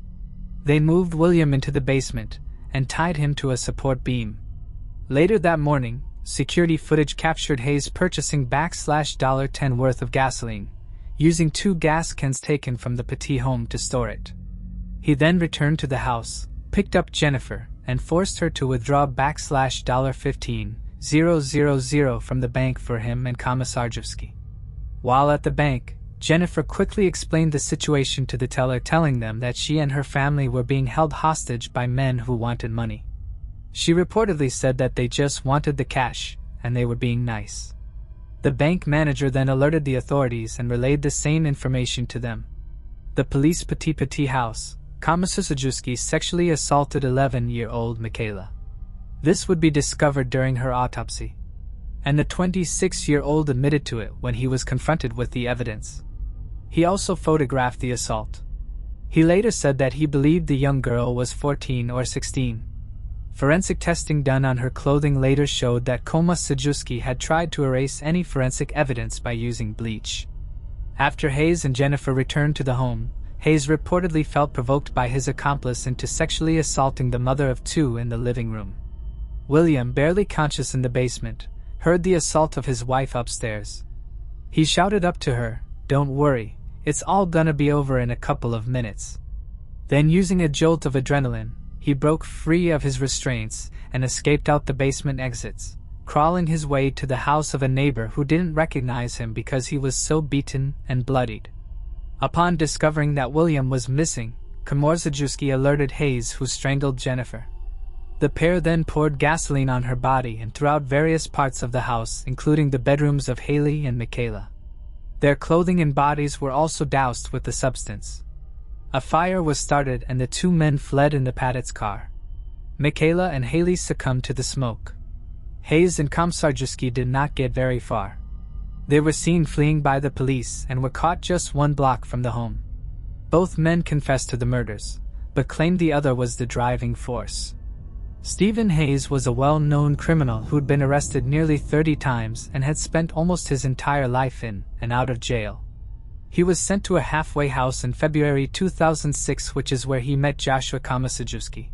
They moved William into the basement and tied him to a support beam. Later that morning, security footage captured Hayes purchasing $10 worth of gasoline, using 2 gas cans taken from the Pettit home to store it. He then returned to the house, picked up Jennifer, and forced her to withdraw $15,000 from the bank for him and Komisarjevsky. While at the bank, Jennifer quickly explained the situation to the teller, telling them that she and her family were being held hostage by men who wanted money. She reportedly said that they just wanted the cash, and they were being nice. The bank manager then alerted the authorities and relayed the same information to them. The police Pettit house, Komisarjevsky sexually assaulted 11-year-old Mikhaila. This would be discovered during her autopsy, and the 26-year-old admitted to it when he was confronted with the evidence. He also photographed the assault. He later said that he believed the young girl was 14 or 16. Forensic testing done on her clothing later showed that Komisarjevsky had tried to erase any forensic evidence by using bleach. After Hayes and Jennifer returned to the home, Hayes reportedly felt provoked by his accomplice into sexually assaulting the mother of 2 in the living room. William, barely conscious in the basement, heard the assault of his wife upstairs. He shouted up to her, "Don't worry, it's all gonna be over in a couple of minutes." Then, using a jolt of adrenaline, he broke free of his restraints and escaped out the basement exits, crawling his way to the house of a neighbor who didn't recognize him because he was so beaten and bloodied. Upon discovering that William was missing, Komisarjevsky alerted Hayes, who strangled Jennifer. The pair then poured gasoline on her body and throughout various parts of the house, including the bedrooms of Haley and Mikhaila. Their clothing and bodies were also doused with the substance. A fire was started and the 2 men fled in the Pettit's car. Mikhaila and Haley succumbed to the smoke. Hayes and Komisarjevsky did not get very far. They were seen fleeing by the police and were caught just 1 block from the home. Both men confessed to the murders, but claimed the other was the driving force. Stephen Hayes was a well-known criminal who'd been arrested nearly 30 times and had spent almost his entire life in and out of jail. He was sent to a halfway house in February 2006, which is where he met Joshua Komisarjevsky.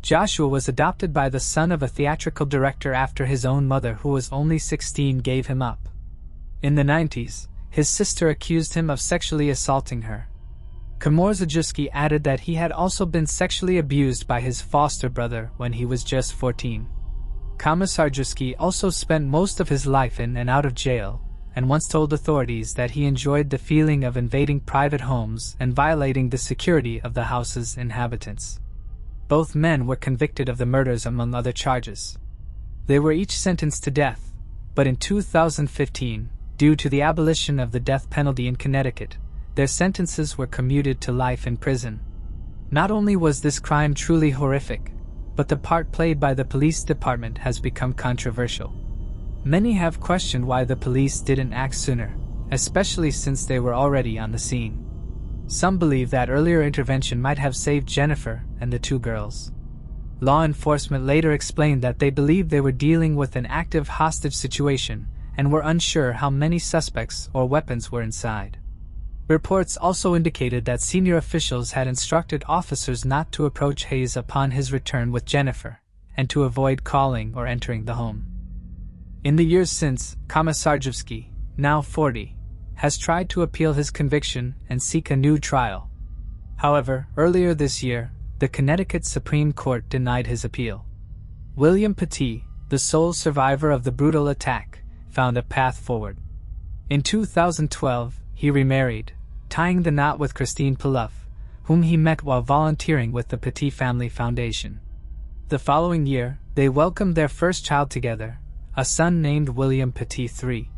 Joshua was adopted by the son of a theatrical director after his own mother, who was only 16, gave him up. In the 90s, his sister accused him of sexually assaulting her. Komisarjevsky added that he had also been sexually abused by his foster brother when he was just 14. Komisarjevsky also spent most of his life in and out of jail, and once told authorities that he enjoyed the feeling of invading private homes and violating the security of the house's inhabitants. Both men were convicted of the murders among other charges. They were each sentenced to death, but in 2015, due to the abolition of the death penalty in Connecticut, their sentences were commuted to life in prison. Not only was this crime truly horrific, but the part played by the police department has become controversial. Many have questioned why the police didn't act sooner, especially since they were already on the scene. Some believe that earlier intervention might have saved Jennifer and the two girls. Law enforcement later explained that they believed they were dealing with an active hostage situation and were unsure how many suspects or weapons were inside. Reports also indicated that senior officials had instructed officers not to approach Hayes upon his return with Jennifer, and to avoid calling or entering the home. In the years since, Komisarjevsky, now 40, has tried to appeal his conviction and seek a new trial. However, earlier this year, the Connecticut Supreme Court denied his appeal. William Pettit, the sole survivor of the brutal attack, found a path forward. In 2012, he remarried, tying the knot with Christine Palouf, whom he met while volunteering with the Pettit Family Foundation. The following year, they welcomed their first child together, a son named William Pettit III.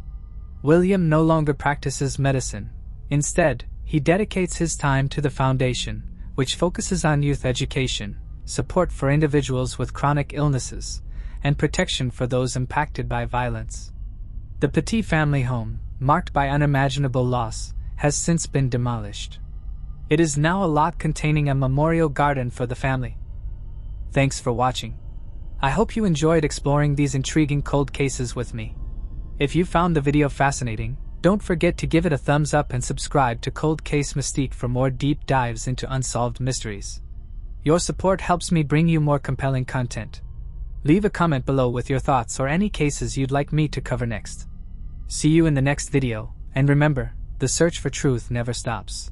William no longer practices medicine. Instead, he dedicates his time to the foundation, which focuses on youth education, support for individuals with chronic illnesses, and protection for those impacted by violence. The Pettit family home, marked by unimaginable loss, has since been demolished. It is now a lot containing a memorial garden for the family. Thanks for watching. I hope you enjoyed exploring these intriguing cold cases with me. If you found the video fascinating, don't forget to give it a thumbs up and subscribe to Cold Case Mystique for more deep dives into unsolved mysteries. Your support helps me bring you more compelling content. Leave a comment below with your thoughts or any cases you'd like me to cover next. See you in the next video, and remember, the search for truth never stops.